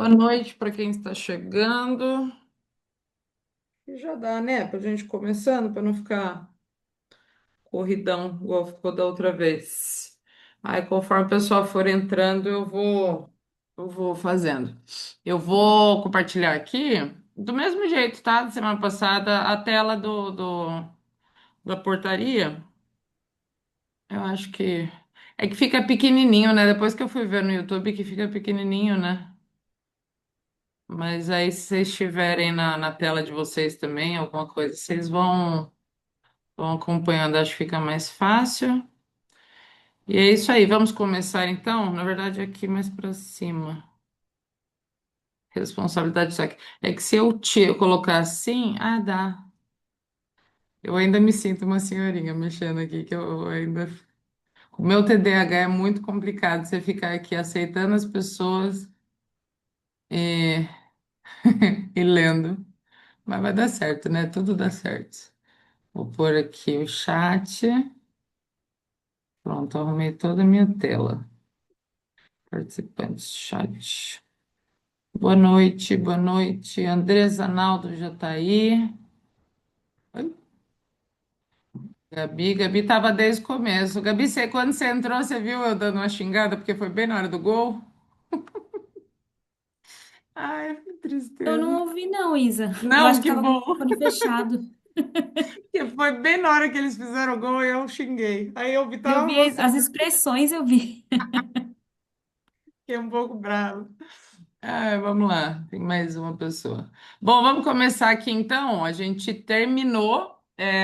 Boa noite para quem está chegando. E já dá, né? Para a gente começando, para não ficar corridão igual ficou da outra vez. Aí, conforme o pessoal for entrando, eu vou fazendo. Eu vou compartilhar aqui do mesmo jeito, tá? Da semana passada, a tela da portaria. Eu acho que é que fica pequenininho, né? Depois que eu fui ver no YouTube, que fica pequenininho, né? Mas aí, se vocês estiverem na tela de vocês também, alguma coisa, vocês vão acompanhando, acho que fica mais fácil. E é isso aí, vamos começar então. Na verdade, aqui mais para cima. Responsabilidade de saque. É que se eu colocar assim, dá. Eu ainda me sinto uma senhorinha mexendo aqui, que eu ainda. O meu TDAH é muito complicado. Você ficar aqui aceitando as pessoas e, e lendo. Mas vai dar certo, né? Tudo dá certo. Vou pôr aqui o chat. Pronto, arrumei toda a minha tela. Participantes, chat. Boa noite. Andresa Naldo já tá aí. Oi, Gabi estava desde o começo. Gabi, quando você entrou, você viu eu dando uma xingada, porque foi bem na hora do gol? Ai, que Eu tristeza. não ouvi, não, Isa. Eu Não, acho que que tava com o bom. fone fechado. Que foi bem na hora que eles fizeram o gol e eu xinguei. Aí eu vi, Eu tava vi você, as expressões, eu vi. fiquei um pouco bravo. Vamos lá, tem mais uma pessoa. Bom, vamos começar aqui então. A gente terminou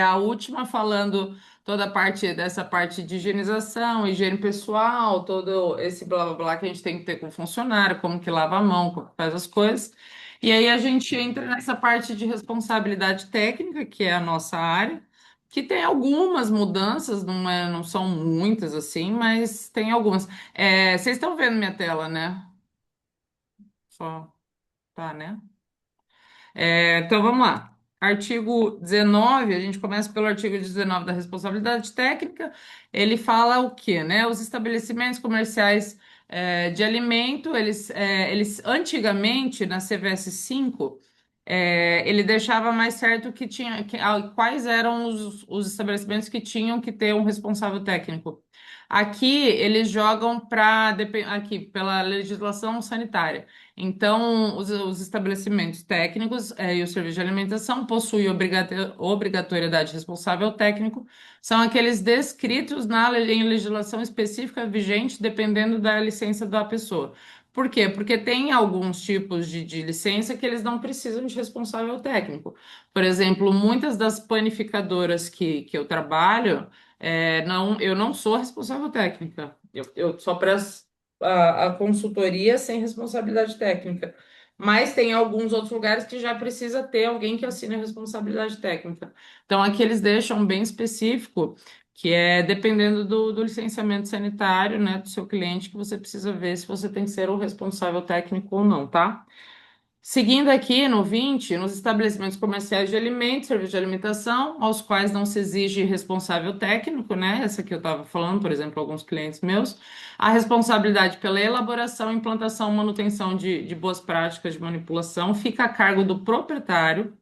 a última falando toda a parte dessa parte de higienização, higiene pessoal, todo esse blá blá blá que a gente tem que ter com o funcionário, como que lava a mão, como que faz as coisas. E aí a gente entra nessa parte de responsabilidade técnica, que é a nossa área, que tem algumas mudanças, não são muitas assim, mas tem algumas. Vocês estão vendo minha tela, né? Só. Tá, né? Então vamos lá. Artigo 19, a gente começa pelo artigo 19 da responsabilidade técnica. Ele fala o quê, né? Os estabelecimentos comerciais de alimento, eles antigamente, na CVS 5, ele deixava mais certo que tinha quais eram os estabelecimentos que tinham que ter um responsável técnico. Aqui eles jogam para aqui pela legislação sanitária. Então, os estabelecimentos técnicos e o serviço de alimentação possuem obrigatoriedade responsável técnico, são aqueles descritos em legislação específica vigente, dependendo da licença da pessoa. Por quê? Porque tem alguns tipos de licença que eles não precisam de responsável técnico. Por exemplo, muitas das panificadoras que eu trabalho, eu não sou responsável técnica. Eu só presto a consultoria sem responsabilidade técnica. Mas tem alguns outros lugares que já precisa ter alguém que assine a responsabilidade técnica. Então, aqui eles deixam bem específico, que é dependendo do licenciamento sanitário, né, do seu cliente, que você precisa ver se você tem que ser o responsável técnico ou não, tá? Seguindo aqui no 20, nos estabelecimentos comerciais de alimentos, serviço de alimentação, aos quais não se exige responsável técnico, né? Essa que eu estava falando, por exemplo, alguns clientes meus, a responsabilidade pela elaboração, implantação, manutenção de boas práticas de manipulação fica a cargo do proprietário.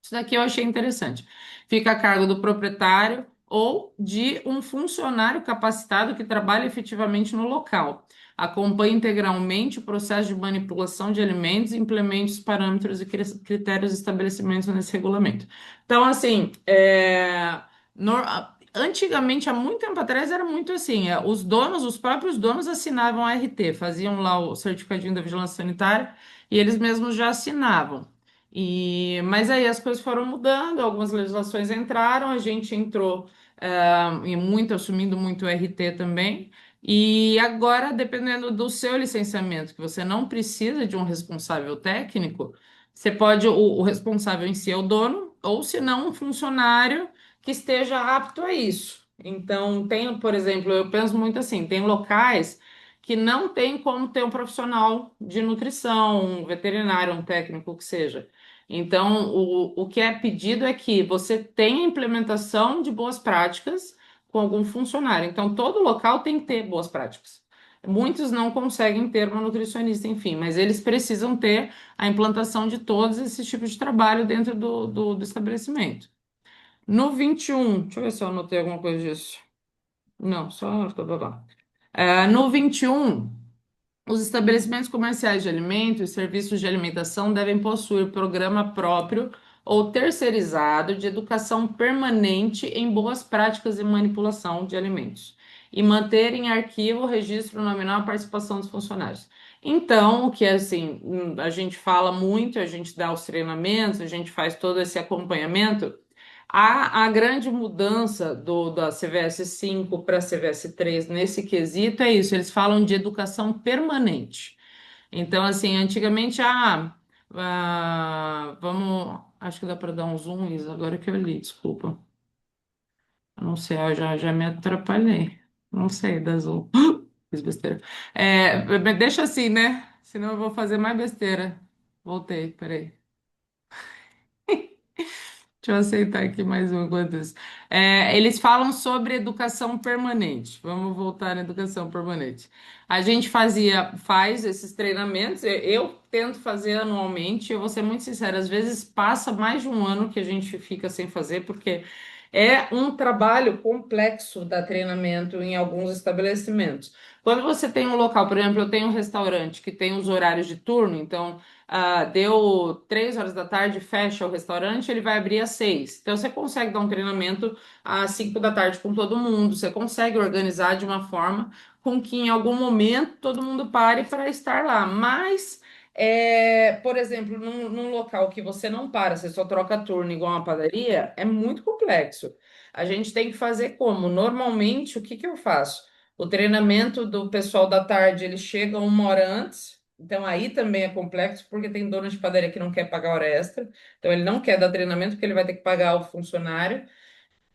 Isso daqui eu achei interessante. Fica a cargo do proprietário ou de um funcionário capacitado que trabalha efetivamente no local. Acompanhe integralmente o processo de manipulação de alimentos e implemente os parâmetros e critérios estabelecimentos nesse regulamento. Então, assim, antigamente, há muito tempo atrás, era muito assim: os próprios donos assinavam a RT, faziam lá o certificadinho da vigilância sanitária e eles mesmos já assinavam. Mas aí as coisas foram mudando, algumas legislações entraram, a gente entrou assumindo muito o RT também. E agora, dependendo do seu licenciamento, que você não precisa de um responsável técnico, você pode, o responsável em si é o dono, ou se não, um funcionário que esteja apto a isso. Então, tem, por exemplo, eu penso muito assim, tem locais que não tem como ter um profissional de nutrição, um veterinário, um técnico que seja. Então, o que é pedido é que você tenha implementação de boas práticas com algum funcionário. Então, todo local tem que ter boas práticas. Muitos não conseguem ter uma nutricionista, enfim, mas eles precisam ter a implantação de todos esses tipos de trabalho dentro do estabelecimento. No 21, deixa eu ver se eu anotei alguma coisa disso. Não, só. Blá, blá, blá. No 21, os estabelecimentos comerciais de alimentos e serviços de alimentação devem possuir programa próprio ou terceirizado de educação permanente em boas práticas de manipulação de alimentos e manter em arquivo o registro nominal a participação dos funcionários. Então, o que é assim, a gente fala muito, a gente dá os treinamentos, a gente faz todo esse acompanhamento. A grande mudança da CVS 5 para a CVS 3 nesse quesito é isso, eles falam de educação permanente. Então, assim, antigamente, vamos, acho que dá para dar um zoom, Isa, agora que eu li, desculpa. Eu não sei, eu já me atrapalhei. Não sei, dá zoom. Fiz besteira. Deixa assim, né? Senão eu vou fazer mais besteira. Voltei, peraí. Deixa eu aceitar aqui mais um enquanto isso. Eles falam sobre educação permanente. Vamos voltar na educação permanente. A gente faz esses treinamentos. Eu tento fazer anualmente. Eu vou ser muito sincera, às vezes passa mais de um ano que a gente fica sem fazer, porque é um trabalho complexo dar treinamento em alguns estabelecimentos. Quando você tem um local, por exemplo, eu tenho um restaurante que tem os horários de turno, então deu 3 horas da tarde, fecha o restaurante, ele vai abrir às 6. Então você consegue dar um treinamento às 5 da tarde com todo mundo, você consegue organizar de uma forma com que em algum momento todo mundo pare para estar lá. Mas, por exemplo, num local que você não para, você só troca turno igual uma padaria, é muito complexo. A gente tem que fazer como? Normalmente, o que que eu faço? O treinamento do pessoal da tarde, ele chega uma hora antes, então aí também é complexo, porque tem dono de padaria que não quer pagar hora extra, então ele não quer dar treinamento porque ele vai ter que pagar o funcionário.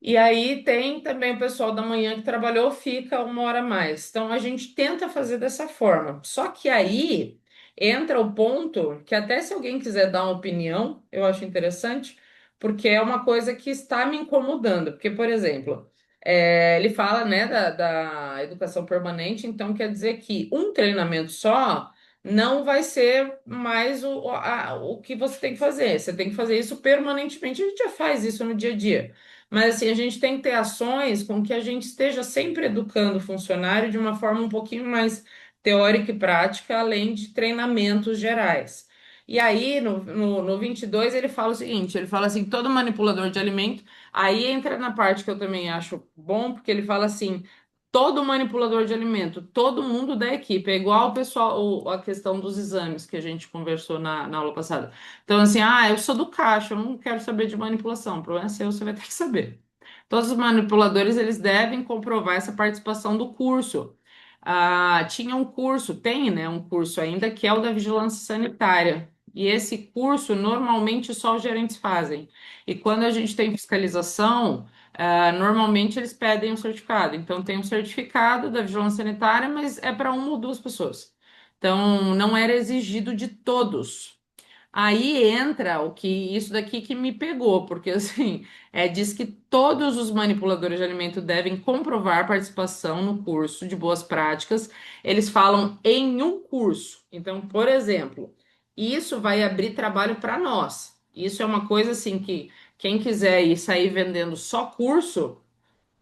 E aí tem também o pessoal da manhã que trabalhou, fica uma hora a mais. Então a gente tenta fazer dessa forma. Só que aí entra o ponto que até se alguém quiser dar uma opinião, eu acho interessante, porque é uma coisa que está me incomodando. Porque, por exemplo, ele fala, né, da educação permanente, então quer dizer que um treinamento só não vai ser mais o que você tem que fazer. Você tem que fazer isso permanentemente. A gente já faz isso no dia a dia. Mas assim, a gente tem que ter ações com que a gente esteja sempre educando o funcionário de uma forma um pouquinho mais teórica e prática, além de treinamentos gerais. E aí, no 22 ele fala o seguinte, ele fala assim, todo manipulador de alimento, aí entra na parte que eu também acho bom, porque ele fala assim, todo manipulador de alimento, todo mundo da equipe, é igual o pessoal, a questão dos exames que a gente conversou na aula passada. Então, assim, eu sou do caixa, eu não quero saber de manipulação. O problema é seu, você vai ter que saber. Todos os manipuladores, eles devem comprovar essa participação do curso. Tinha um curso, tem, né, um curso ainda, que é o da vigilância sanitária. E esse curso, normalmente, só os gerentes fazem. E quando a gente tem fiscalização, normalmente eles pedem um certificado. Então, tem um certificado da vigilância sanitária, mas é para uma ou duas pessoas. Então, não era exigido de todos. Aí entra o que isso daqui que me pegou, porque assim, diz que todos os manipuladores de alimento devem comprovar participação no curso de boas práticas. Eles falam em um curso. Então, por exemplo, isso vai abrir trabalho para nós. Isso é uma coisa assim que quem quiser ir sair vendendo só curso,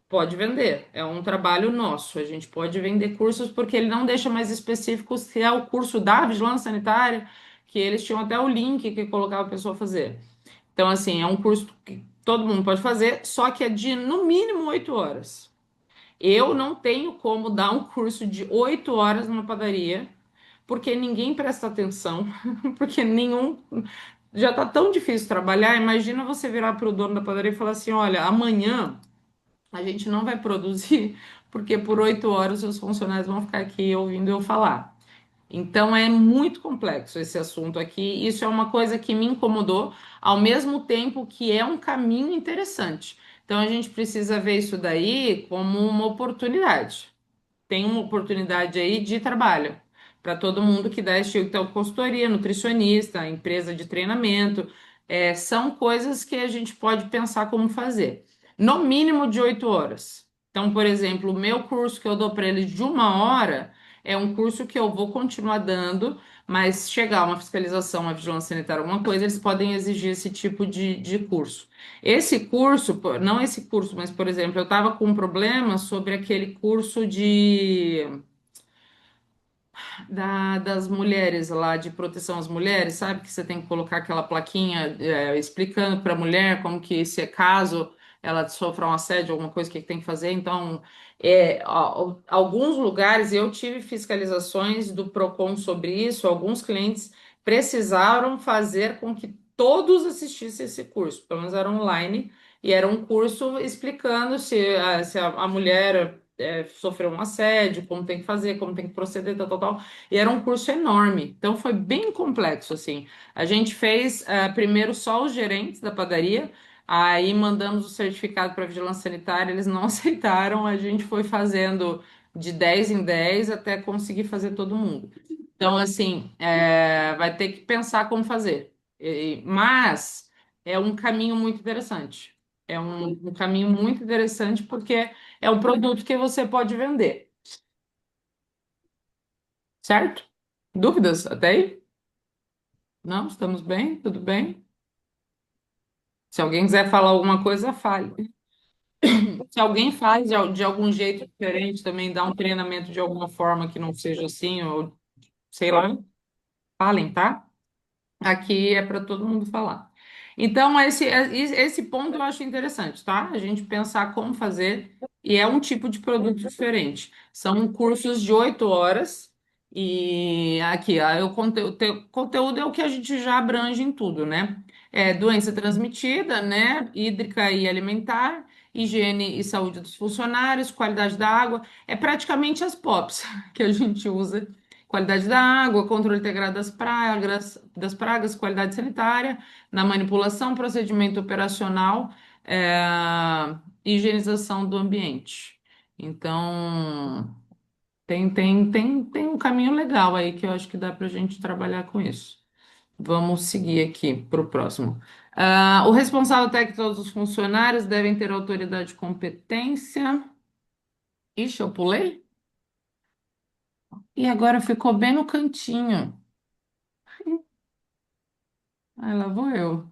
pode vender. É um trabalho nosso. A gente pode vender cursos porque ele não deixa mais específico se é o curso da vigilância sanitária, que eles tinham até o link que colocava a pessoa a fazer. Então, assim, é um curso que todo mundo pode fazer, só que é de no mínimo 8 horas. Eu não tenho como dar um curso de 8 horas numa padaria, porque ninguém presta atenção, porque nenhum. Já tá tão difícil trabalhar. Imagina você virar para o dono da padaria e falar assim: olha, amanhã a gente não vai produzir, porque por 8 horas os funcionários vão ficar aqui ouvindo eu falar. Então é muito complexo esse assunto aqui. Isso é uma coisa que me incomodou, ao mesmo tempo que é um caminho interessante. Então a gente precisa ver isso daí como uma oportunidade. Tem uma oportunidade aí de trabalho para todo mundo que dá estilo, então, consultoria, nutricionista, empresa de treinamento, são coisas que a gente pode pensar como fazer. No mínimo de 8 horas. Então, por exemplo, o meu curso que eu dou para eles de 1 hora, é um curso que eu vou continuar dando, mas chegar uma fiscalização, uma vigilância sanitária, alguma coisa, eles podem exigir esse tipo de curso. Esse curso, não esse curso, mas, por exemplo, eu estava com um problema sobre aquele curso das mulheres lá, de proteção às mulheres, sabe? Que você tem que colocar aquela plaquinha explicando para a mulher como que, se é caso ela sofra um assédio, alguma coisa, o que que tem que fazer. Então, alguns lugares eu tive fiscalizações do Procon sobre isso, alguns clientes precisaram fazer com que todos assistissem esse curso, pelo menos era online, e era um curso explicando se a mulher sofreu um assédio, como tem que fazer, como tem que proceder, tal, tal, tal. E era um curso enorme, então foi bem complexo, assim. A gente fez primeiro só os gerentes da padaria, aí mandamos o certificado para a vigilância sanitária, eles não aceitaram, a gente foi fazendo de 10 em 10 até conseguir fazer todo mundo. Então, assim, vai ter que pensar como fazer. Mas é um caminho muito interessante. É um caminho muito interessante porque é um produto que você pode vender, certo? Dúvidas até aí? Não, estamos bem? Tudo bem? Se alguém quiser falar alguma coisa, fale. Se alguém faz de algum jeito diferente, também dá um treinamento de alguma forma que não seja assim, ou sei lá, falem, tá? Aqui é para todo mundo falar. Então, esse ponto eu acho interessante, tá? A gente pensar como fazer, e é um tipo de produto diferente. São cursos de 8 horas, e aqui, o conteúdo é o que a gente já abrange em tudo, né? É doença transmitida, né? Hídrica e alimentar, higiene e saúde dos funcionários, qualidade da água, é praticamente as POPs que a gente usa. Qualidade da água, controle integrado das pragas, qualidade sanitária, na manipulação, procedimento operacional, higienização do ambiente. Então, tem um caminho legal aí que eu acho que dá para a gente trabalhar com isso. Vamos seguir aqui para o próximo. O responsável técnico de todos os funcionários devem ter autoridade e competência. Ixi, eu pulei? E agora ficou bem no cantinho. Ah, lá vou eu.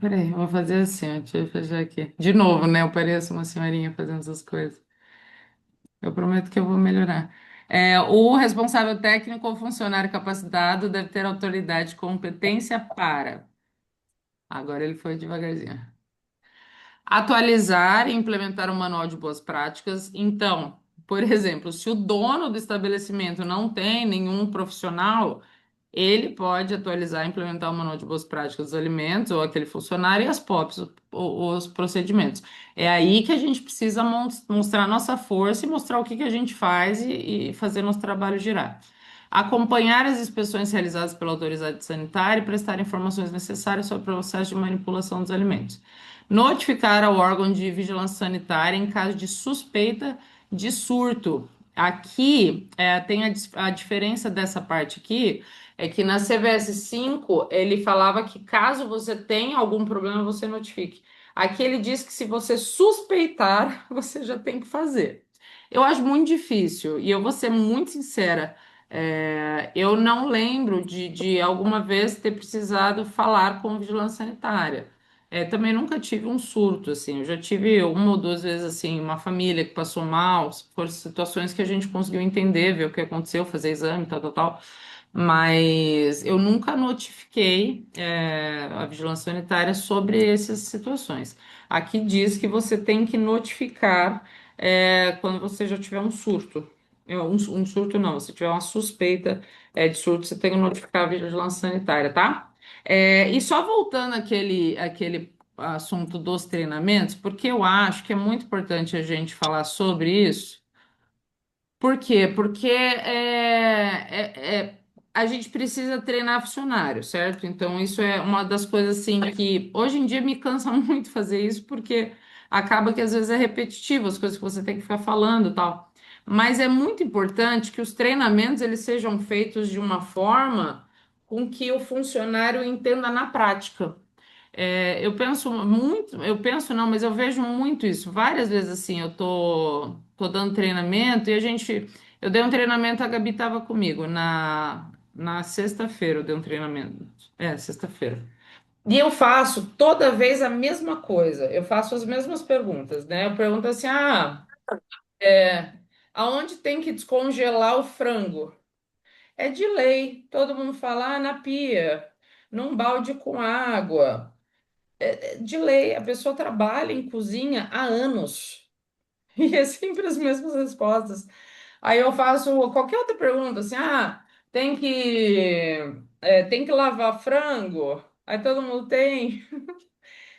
Peraí, eu vou fazer assim, ó, deixa eu fechar aqui. De novo, né? Eu pareço uma senhorinha fazendo essas coisas. Eu prometo que eu vou melhorar. O responsável técnico ou funcionário capacitado deve ter autoridade e competência para. Agora ele foi devagarzinho. Atualizar e implementar um manual de boas práticas. Então, por exemplo, se o dono do estabelecimento não tem nenhum profissional, ele pode atualizar e implementar o manual de boas práticas dos alimentos, ou aquele funcionário, e as POPs, os procedimentos. É aí que a gente precisa mostrar nossa força e mostrar o que que a gente faz e fazer nosso trabalho girar. Acompanhar as inspeções realizadas pela autoridade sanitária e prestar informações necessárias sobre o processo de manipulação dos alimentos. Notificar ao órgão de vigilância sanitária em caso de suspeita de surto. Aqui tem a diferença dessa parte aqui, é que na CVS 5 ele falava que caso você tenha algum problema, você notifique. Aqui ele diz que se você suspeitar, você já tem que fazer. Eu acho muito difícil, e eu vou ser muito sincera, eu não lembro de alguma vez ter precisado falar com vigilância sanitária. Também nunca tive um surto, assim. Eu já tive uma ou duas vezes, assim, uma família que passou mal, foram situações que a gente conseguiu entender, ver o que aconteceu, fazer exame, tal, tal, tal. Mas eu nunca notifiquei, a vigilância sanitária sobre essas situações. Aqui diz que você tem que notificar, quando você já tiver um surto. Um surto não, se tiver uma suspeita, de surto, você tem que notificar a vigilância sanitária, tá? E só voltando àquele assunto dos treinamentos, porque eu acho que é muito importante a gente falar sobre isso. Por quê? Porque a gente precisa treinar funcionário, certo? Então, isso é uma das coisas assim que hoje em dia me cansa muito fazer isso, porque acaba que às vezes é repetitivo as coisas que você tem que ficar falando e tal. Mas é muito importante que os treinamentos eles sejam feitos de uma forma com que o funcionário entenda na prática. Eu penso muito, eu penso não, mas eu vejo muito isso. Várias vezes assim, eu tô dando treinamento e a gente. Eu dei um treinamento, a Gabi estava comigo na sexta-feira. Eu dei um treinamento. É, sexta-feira. E eu faço toda vez a mesma coisa. Eu faço as mesmas perguntas, né? Eu pergunto assim: aonde tem que descongelar o frango? É de lei. Todo mundo fala, na pia, num balde com água. De lei, a pessoa trabalha em cozinha há anos. E é sempre as mesmas respostas. Aí eu faço qualquer outra pergunta, assim, tem que lavar frango? Aí todo mundo tem.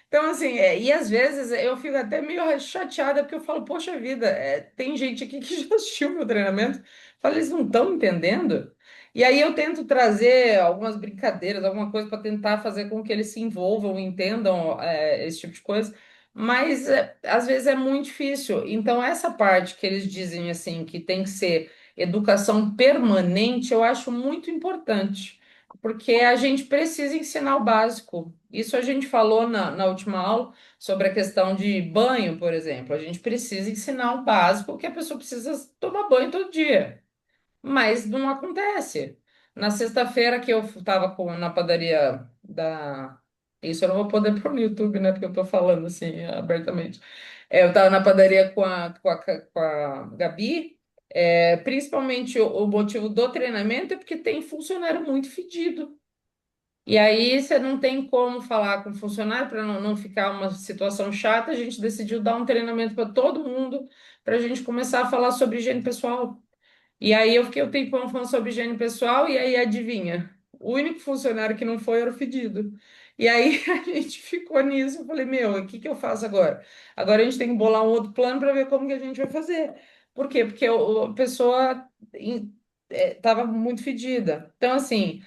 Então, assim, e às vezes eu fico até meio chateada, porque eu falo, poxa vida, tem gente aqui que já assistiu meu treinamento, fala, eles não estão entendendo. E aí eu tento trazer algumas brincadeiras, alguma coisa para tentar fazer com que eles se envolvam, entendam, esse tipo de coisa, mas às vezes é muito difícil. Então, essa parte que eles dizem, assim, que tem que ser educação permanente, eu acho muito importante. Porque a gente precisa ensinar o básico. Isso a gente falou na última aula sobre a questão de banho, por exemplo. A gente precisa ensinar o básico que a pessoa precisa tomar banho todo dia. Mas não acontece. Na sexta-feira que eu estava na padaria da. Isso eu não vou poder pôr no YouTube, né? Porque eu tô falando assim abertamente. Eu estava na padaria com a Gabi. Principalmente o motivo do treinamento é porque tem funcionário muito fedido. E aí você não tem como falar com o funcionário para não ficar uma situação chata. A gente decidiu dar um treinamento para todo mundo para a gente começar a falar sobre higiene pessoal. E aí eu fiquei o tempão falando sobre higiene pessoal, e aí adivinha? O único funcionário que não foi era o fedido. E aí a gente ficou nisso. Eu falei, meu, o que que eu faço agora? Agora a gente tem que bolar um outro plano para ver como que a gente vai fazer. Por quê? Porque a pessoa estava muito fedida. Então, assim,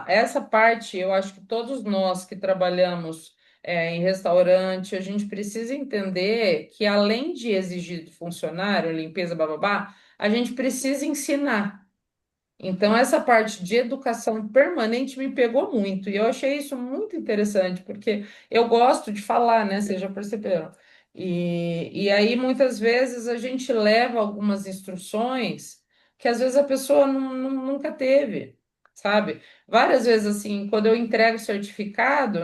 essa parte eu acho que todos nós que trabalhamos em restaurante, a gente precisa entender que além de exigir do funcionário, limpeza, bababá, a gente precisa ensinar. Então, essa parte de educação permanente me pegou muito, e eu achei isso muito interessante, porque eu gosto de falar, né? Vocês já perceberam. E aí, muitas vezes, a gente leva algumas instruções que às vezes a pessoa nunca teve, sabe? Várias vezes, assim, quando eu entrego o certificado,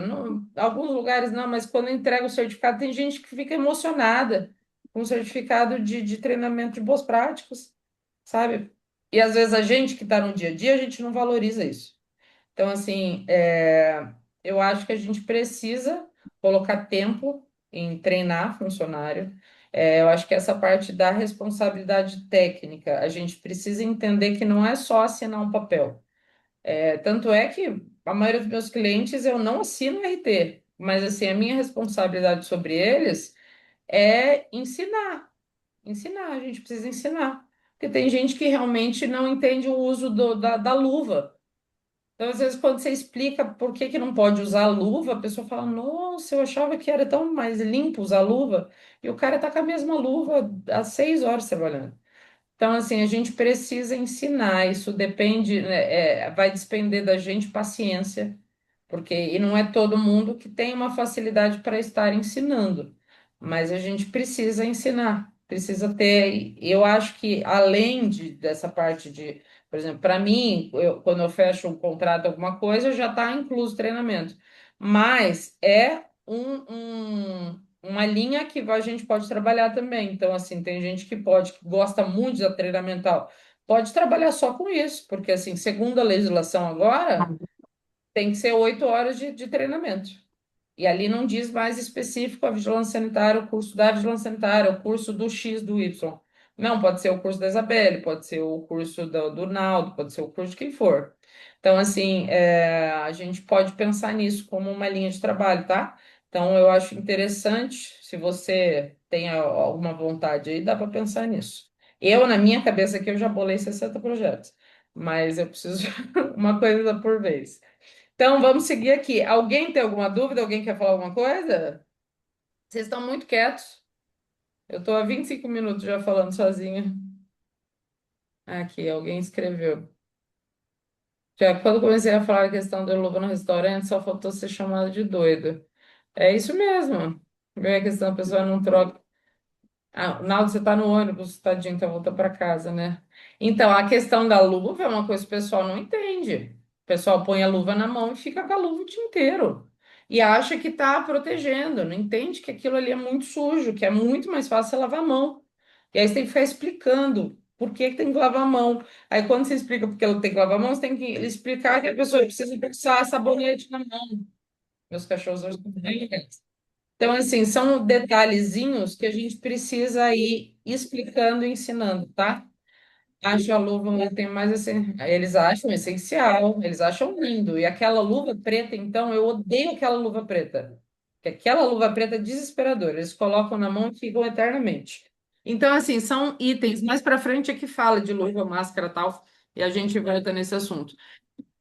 alguns lugares não, mas quando eu entrego o certificado, tem gente que fica emocionada com o certificado de treinamento de boas práticas, sabe? E às vezes a gente que está no dia a dia, a gente não valoriza isso. Então, assim, eu acho que a gente precisa colocar tempo em treinar funcionário. Eu acho que essa parte da responsabilidade técnica, a gente precisa entender que não é só assinar um papel. Tanto é que a maioria dos meus clientes eu não assino RT, mas assim, a minha responsabilidade sobre eles é ensinar. Ensinar, a gente precisa ensinar. Porque tem gente que realmente não entende o uso da luva. Então, às vezes, quando você explica por que que não pode usar a luva, a pessoa fala: Nossa, eu achava que era tão mais limpo usar a luva. E o cara tá com a mesma luva há 6 horas trabalhando. Então, assim, a gente precisa ensinar, isso depende, né, vai depender da gente paciência, porque e não é todo mundo que tem uma facilidade para estar ensinando, mas a gente precisa ensinar, precisa ter. E eu acho que além dessa parte de, por exemplo, para mim, quando eu fecho um contrato, alguma coisa, já está incluso treinamento, mas uma linha que a gente pode trabalhar também. Então, assim, tem gente que gosta muito de treinamento, mental, pode trabalhar só com isso, porque, assim, segundo a legislação agora, tem que ser 8 horas de treinamento. E ali não diz mais específico a vigilância sanitária, o curso da vigilância sanitária, o curso do X, do Y. Não, pode ser o curso da Isabelle, pode ser o curso do Naldo, pode ser o curso de quem for. Então, assim, a gente pode pensar nisso como uma linha de trabalho, tá? Então, eu acho interessante, se você tem alguma vontade aí, dá para pensar nisso. Eu, na minha cabeça aqui, eu já bolei 60 projetos, mas eu preciso uma coisa por vez. Então, vamos seguir aqui. Alguém tem alguma dúvida? Alguém quer falar alguma coisa? Vocês estão muito quietos. Eu estou há 25 minutos já falando sozinha. Aqui, alguém escreveu. Já quando comecei a falar a questão da luva no restaurante, só faltou ser chamado de doido. É isso mesmo. É a questão, a pessoa não troca. Ah, Naldo, você tá no ônibus, tadinho, então voltou para casa, né? Então, a questão da luva é uma coisa que o pessoal não entende. O pessoal põe a luva na mão e fica com a luva o dia inteiro. E acha que tá protegendo, não entende que aquilo ali é muito sujo, que é muito mais fácil você lavar a mão. E aí você tem que ficar explicando por que que tem que lavar a mão. Aí quando você explica por que ela tem que lavar a mão, você tem que explicar que a pessoa precisa passar sabonete na mão. Meus cachorros hoje estão bem. Então, assim, são detalhezinhos que a gente precisa ir explicando e ensinando, tá? Acho a luva um item mais assim, eles acham essencial, eles acham lindo. E aquela luva preta, então, eu odeio aquela luva preta. Porque aquela luva preta é desesperadora. Eles colocam na mão e ficam eternamente. Então, assim, são itens. Mais para frente é que fala de luva, máscara e tal, e a gente volta nesse assunto.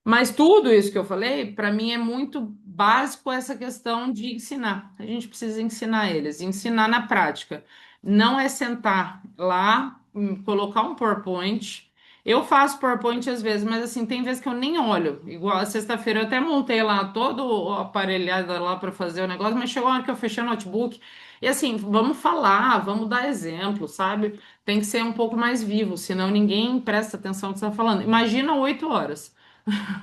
Mas tudo isso que eu falei, para mim é muito básico essa questão de ensinar. A gente precisa ensinar eles, ensinar na prática. Não é sentar lá, colocar um PowerPoint. Eu faço PowerPoint às vezes, mas assim, tem vezes que eu nem olho. Igual a sexta-feira eu até montei lá todo o aparelhado lá para fazer o negócio, mas chegou a hora que eu fechei o notebook. E assim, vamos falar, vamos dar exemplo, sabe? Tem que ser um pouco mais vivo, senão ninguém presta atenção no que você está falando. Imagina 8 horas.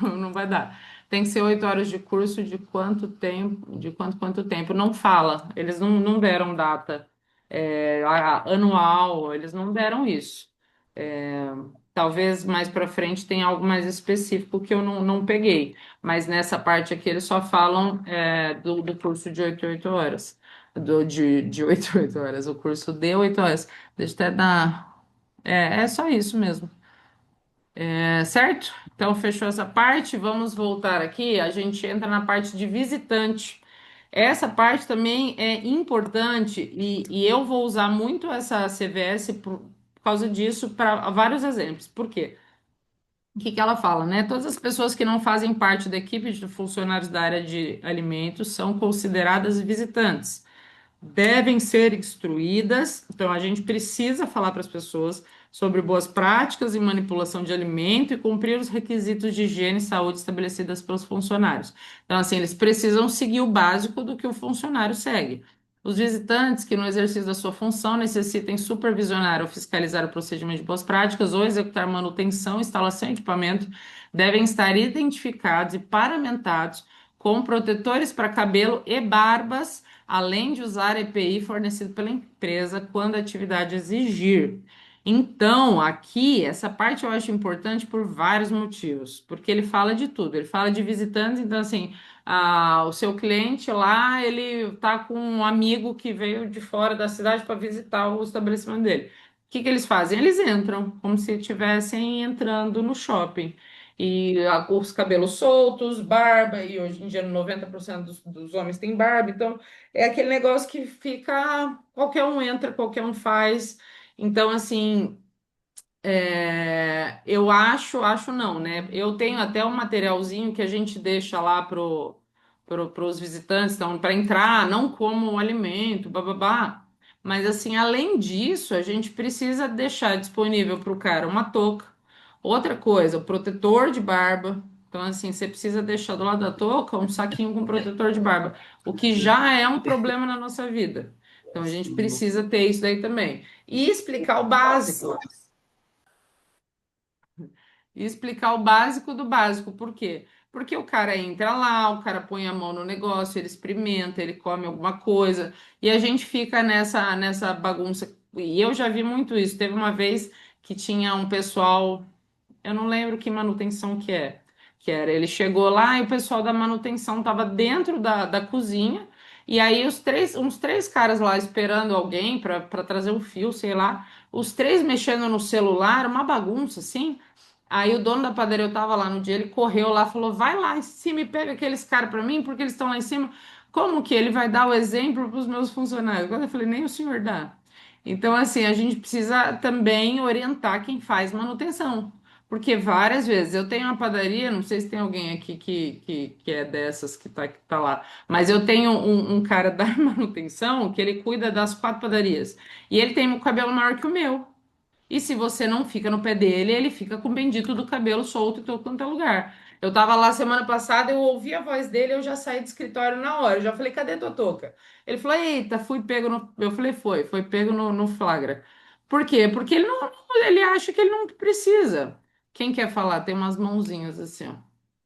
Não vai dar. Tem que ser 8 horas de curso de quanto tempo, de quanto tempo. Não fala. Eles não deram data anual, eles não deram isso. É, talvez mais para frente tenha algo mais específico que eu não peguei. Mas nessa parte aqui eles só falam do curso de 8 de 8 horas. O curso de 8 horas. Deixa eu até dar. É só isso mesmo. Certo? Então, fechou essa parte. Vamos voltar aqui. A gente entra na parte de visitante. Essa parte também é importante e eu vou usar muito essa CVS por causa disso para vários exemplos. Por quê? O que que ela fala, né? Todas as pessoas que não fazem parte da equipe de funcionários da área de alimentos são consideradas visitantes, devem ser instruídas. Então, a gente precisa falar para as pessoas sobre boas práticas em manipulação de alimento e cumprir os requisitos de higiene e saúde estabelecidas pelos funcionários. Então, assim, eles precisam seguir o básico do que o funcionário segue. Os visitantes que, no exercício da sua função, necessitem supervisionar ou fiscalizar o procedimento de boas práticas ou executar manutenção, instalação e equipamento devem estar identificados e paramentados com protetores para cabelo e barbas, além de usar EPI fornecido pela empresa quando a atividade exigir. Então, aqui, essa parte eu acho importante por vários motivos, porque ele fala de tudo, ele fala de visitantes, então, assim, o seu cliente lá, ele tá com um amigo que veio de fora da cidade para visitar o estabelecimento dele. O que que eles fazem? Eles entram como se estivessem entrando no shopping. E os cabelos soltos, barba, e hoje em dia 90% dos homens têm barba, então é aquele negócio que fica, qualquer um entra, qualquer um faz. Então, assim, eu acho não, né? Eu tenho até um materialzinho que a gente deixa lá pros visitantes, então, para entrar, não como um alimento, bababá. Mas assim, além disso, a gente precisa deixar disponível para o cara uma touca. Outra coisa, o protetor de barba. Então, assim, você precisa deixar do lado da touca um saquinho com protetor de barba, o que já é um problema na nossa vida. Então, a gente precisa ter isso daí também. E explicar o básico. E explicar o básico do básico. Por quê? Porque o cara entra lá, o cara põe a mão no negócio, ele experimenta, ele come alguma coisa, e a gente fica nessa bagunça. E eu já vi muito isso. Teve uma vez que tinha um pessoal, eu não lembro que manutenção que era. Ele chegou lá e o pessoal da manutenção estava dentro da cozinha, e aí uns três caras lá esperando alguém para trazer um fio, sei lá, os três mexendo no celular, uma bagunça assim. Aí o dono da padaria, eu tava lá no dia, ele correu lá, falou: vai lá em cima e pega aqueles caras para mim, porque eles estão lá em cima. Como que ele vai dar o exemplo para os meus funcionários? Quando eu falei, nem o senhor dá. Então, assim, a gente precisa também orientar quem faz manutenção. Porque várias vezes eu tenho uma padaria, não sei se tem alguém aqui que é dessas que tá lá, mas eu tenho um cara da manutenção que ele cuida das 4 padarias. E ele tem o cabelo maior que o meu. E se você não fica no pé dele, ele fica com o bendito do cabelo solto em todo quanto é lugar. Eu tava lá semana passada, eu ouvi a voz dele, eu já saí do escritório na hora. Eu já falei, cadê tua touca? Ele falou, eita, fui pego no. Eu falei, foi pego no flagra. Por quê? Porque ele não, ele acha que ele não precisa. Quem quer falar? Tem umas mãozinhas assim, ó.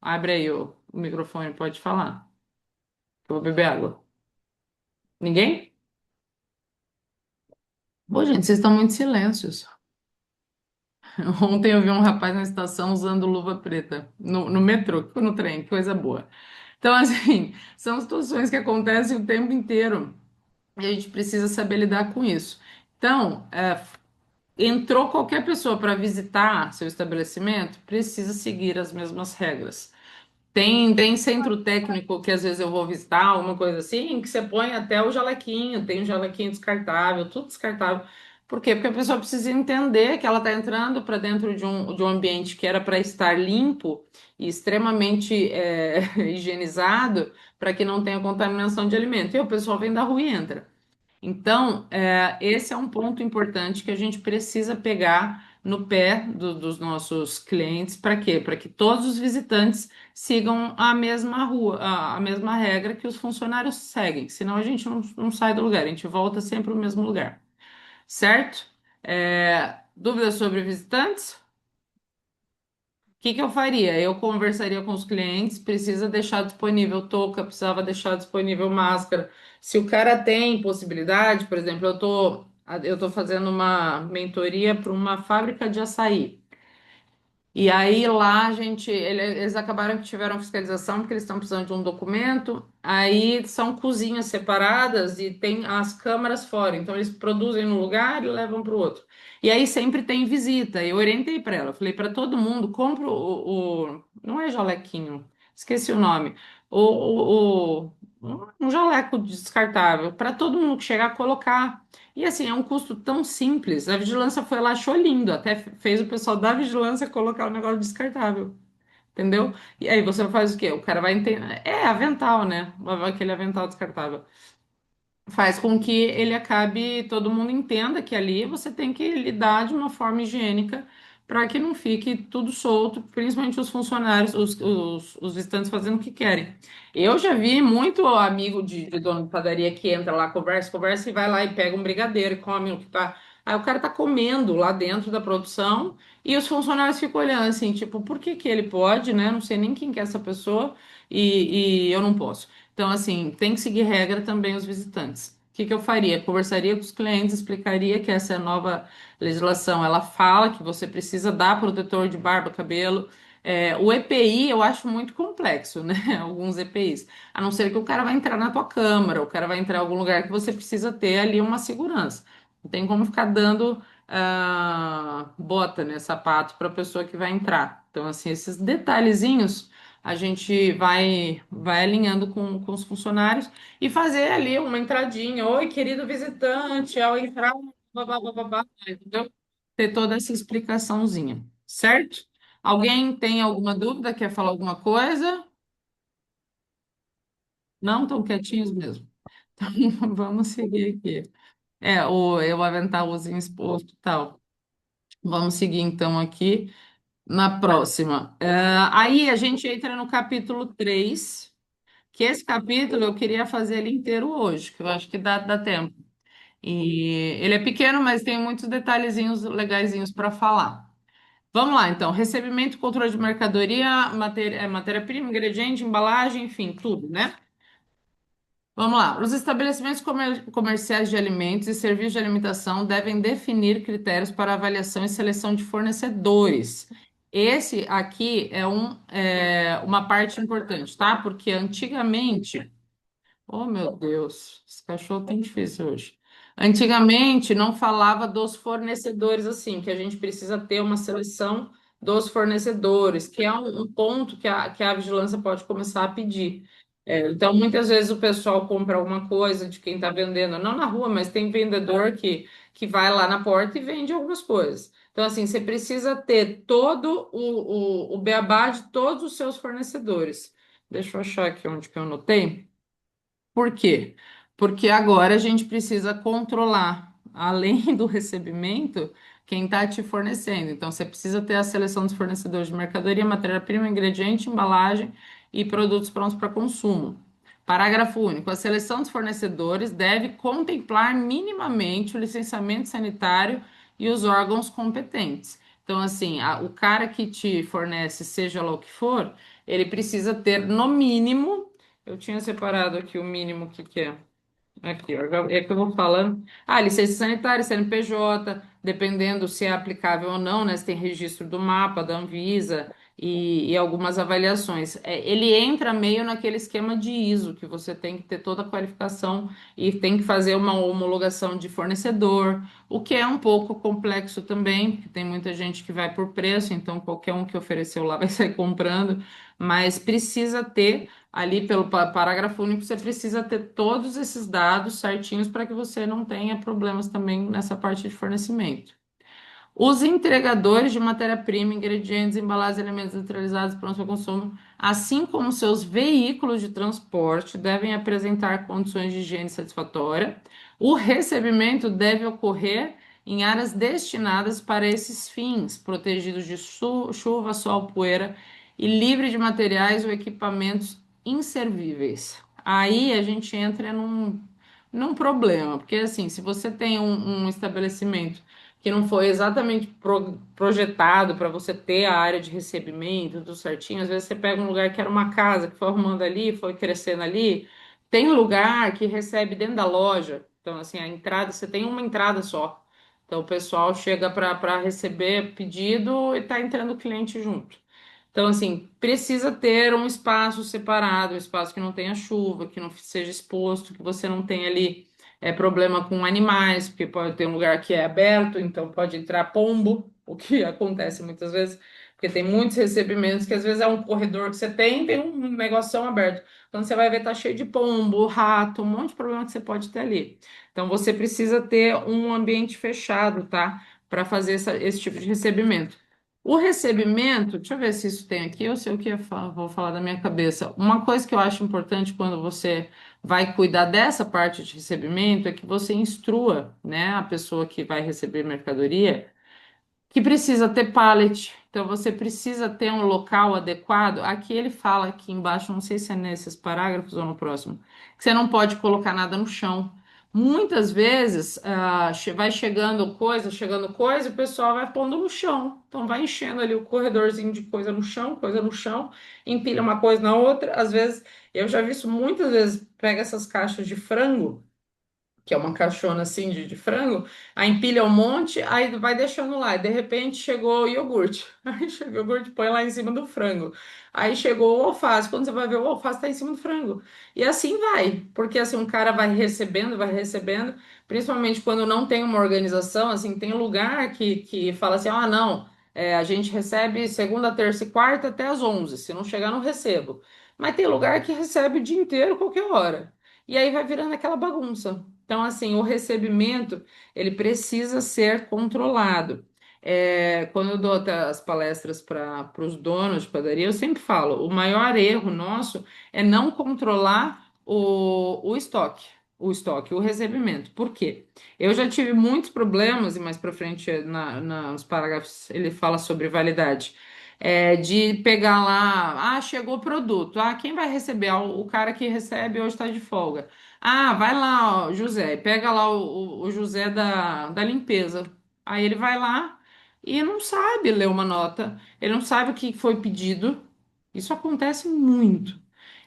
Abre aí o microfone, pode falar. Eu vou beber água. Ninguém? Pô, gente, vocês estão muito silêncios. Ontem eu vi um rapaz na estação usando luva preta no metrô, no trem, coisa boa. Então, assim, são situações que acontecem o tempo inteiro e a gente precisa saber lidar com isso. Então, entrou qualquer pessoa para visitar seu estabelecimento, precisa seguir as mesmas regras. Tem centro técnico que às vezes eu vou visitar, uma coisa assim, que você põe até o jalequinho, tem um jalequinho descartável, tudo descartável. Por quê? Porque a pessoa precisa entender que ela está entrando para dentro de um ambiente que era para estar limpo e extremamente higienizado para que não tenha contaminação de alimento. E o pessoal vem da rua e entra. Então, esse é um ponto importante que a gente precisa pegar no pé dos nossos clientes. Para quê? Para que todos os visitantes sigam a mesma rua, a mesma regra que os funcionários seguem. Senão a gente não sai do lugar, a gente volta sempre ao mesmo lugar. Certo? Dúvidas sobre visitantes? Que eu faria? Eu conversaria com os clientes, precisa deixar disponível touca, precisava deixar disponível máscara. Se o cara tem possibilidade, por exemplo, eu tô fazendo uma mentoria para uma fábrica de açaí. E aí lá a gente, eles acabaram que tiveram fiscalização porque eles estão precisando de um documento. Aí são cozinhas separadas e tem as câmaras fora. Então eles produzem no lugar e levam para o outro. E aí sempre tem visita. Eu orientei para ela, falei para todo mundo, compra não é jalequinho, esqueci o nome. Um jaleco descartável para todo mundo que chegar a colocar. E assim, é um custo tão simples. A vigilância foi lá, achou lindo, até fez o pessoal da vigilância colocar o negócio descartável, entendeu? E aí você faz o quê? O cara vai entender. É avental, né? Aquele avental descartável faz com que ele acabe, todo mundo entenda que ali você tem que lidar de uma forma higiênica para que não fique tudo solto, principalmente os funcionários, os visitantes fazendo o que querem. Eu já vi muito amigo de dono de padaria que entra lá, conversa e vai lá e pega um brigadeiro e come o que tá. Aí o cara tá comendo lá dentro da produção e os funcionários ficam olhando assim, tipo, por que que ele pode, né? Não sei nem quem que é essa pessoa e eu não posso. Então, assim, tem que seguir regra também os visitantes. O que eu faria? Conversaria com os clientes, explicaria que essa é a nova legislação. Ela fala que você precisa dar protetor de barba, cabelo. O EPI eu acho muito complexo, né? Alguns EPIs. A não ser que o cara vai entrar na tua câmara, o cara vai entrar em algum lugar que você precisa ter ali uma segurança. Não tem como ficar dando bota, né, sapato para a pessoa que vai entrar. Então, assim, esses detalhezinhos a gente vai alinhando com os funcionários e fazer ali uma entradinha. Oi, querido visitante, ao entrar, babá, babá, entendeu? Ter toda essa explicaçãozinha, certo? Alguém tem alguma dúvida? Quer falar alguma coisa? Não, estão quietinhos mesmo. Então, vamos seguir aqui. O aventalzinho exposto e tal. Vamos seguir então aqui na próxima. Aí a gente entra no capítulo 3. Que esse capítulo eu queria fazer ele inteiro hoje, que eu acho que dá tempo. E ele é pequeno, mas tem muitos detalhezinhos legaisinhos para falar. Vamos lá, então. Recebimento e controle de mercadoria, matéria-prima, ingrediente, embalagem, enfim, tudo, né? Vamos lá. Os estabelecimentos comerciais de alimentos e serviços de alimentação devem definir critérios para avaliação e seleção de fornecedores. Esse aqui uma parte importante, tá? Porque antigamente. Oh, meu Deus, esse cachorro tem difícil hoje. Antigamente não falava dos fornecedores assim, que a gente precisa ter uma seleção dos fornecedores, que é um ponto que a vigilância pode começar a pedir. Então, muitas vezes o pessoal compra alguma coisa de quem está vendendo, não na rua, mas tem vendedor que vai lá na porta e vende algumas coisas. Então, assim, você precisa ter todo o beabá de todos os seus fornecedores. Deixa eu achar aqui onde que eu anotei. Por quê? Porque agora a gente precisa controlar, além do recebimento, quem está te fornecendo. Então, você precisa ter a seleção dos fornecedores de mercadoria, matéria-prima, ingrediente, embalagem e produtos prontos para consumo. Parágrafo único. A seleção dos fornecedores deve contemplar minimamente o licenciamento sanitário e os órgãos competentes. Então, assim, o cara que te fornece, seja lá o que for, ele precisa ter, no mínimo, eu tinha separado aqui o mínimo que é. Aqui, ó, é que eu vou falando. Ah, licença sanitária, CNPJ, dependendo se é aplicável ou não, né? Se tem registro do mapa, da Anvisa e algumas avaliações. Ele entra meio naquele esquema de ISO, que você tem que ter toda a qualificação e tem que fazer uma homologação de fornecedor, o que é um pouco complexo também, porque tem muita gente que vai por preço, então qualquer um que ofereceu lá vai sair comprando, mas precisa ter. Ali pelo parágrafo único, você precisa ter todos esses dados certinhos para que você não tenha problemas também nessa parte de fornecimento. Os entregadores de matéria-prima, ingredientes, embalagens, alimentos industrializados prontos para consumo, assim como seus veículos de transporte, devem apresentar condições de higiene satisfatória. O recebimento deve ocorrer em áreas destinadas para esses fins, protegidos de chuva, sol, poeira e livre de materiais ou equipamentos inservíveis. Aí a gente entra num problema, porque assim, se você tem um estabelecimento que não foi exatamente projetado para você ter a área de recebimento, tudo certinho. Às vezes você pega um lugar que era uma casa, que foi arrumando ali, foi crescendo ali. Tem lugar que recebe dentro da loja. Então, assim, a entrada, você tem uma entrada só. Então, o pessoal chega para receber pedido e está entrando o cliente junto. Então, assim, precisa ter um espaço separado, um espaço que não tenha chuva, que não seja exposto, que você não tenha ali problema com animais, porque pode ter um lugar que é aberto, então pode entrar pombo, o que acontece muitas vezes, porque tem muitos recebimentos que às vezes é um corredor que você tem um negoção aberto. Quando você vai ver, tá cheio de pombo, rato, um monte de problema que você pode ter ali. Então você precisa ter um ambiente fechado, tá? Para fazer esse tipo de recebimento. O recebimento, deixa eu ver se isso tem aqui, eu sei o que vou falar da minha cabeça. Uma coisa que eu acho importante quando você vai cuidar dessa parte de recebimento é que você instrua, né, a pessoa que vai receber mercadoria que precisa ter pallet. Então você precisa ter um local adequado. Aqui ele fala aqui embaixo, não sei se é nesses parágrafos ou no próximo, que você não pode colocar nada no chão. Muitas vezes vai chegando coisa, e o pessoal vai pondo no chão. Então vai enchendo ali o corredorzinho de coisa no chão, empilha uma coisa na outra. Às vezes, eu já vi isso muitas vezes, pega essas caixas de frango que é uma caixona assim de frango, aí empilha um monte, aí vai deixando lá, e de repente chegou o iogurte. Aí chegou o iogurte, põe lá em cima do frango. Aí chegou o alface, quando você vai ver o alface tá em cima do frango. E assim vai, porque assim um cara vai recebendo, principalmente quando não tem uma organização, assim, tem lugar que fala assim, ah, não, a gente recebe segunda, terça e quarta até às 11, se não chegar não recebo. Mas tem lugar que recebe o dia inteiro, qualquer hora. E aí vai virando aquela bagunça. Então, assim, o recebimento, ele precisa ser controlado. Quando eu dou as palestras para os donos de padaria, eu sempre falo, o maior erro nosso é não controlar o recebimento. Por quê? Eu já tive muitos problemas, e mais para frente, nos parágrafos, ele fala sobre validade. De pegar lá, chegou o produto, quem vai receber? O cara que recebe hoje está de folga. Vai lá, ó, José, pega lá o José da limpeza. Aí ele vai lá e não sabe ler uma nota, ele não sabe o que foi pedido. Isso acontece muito.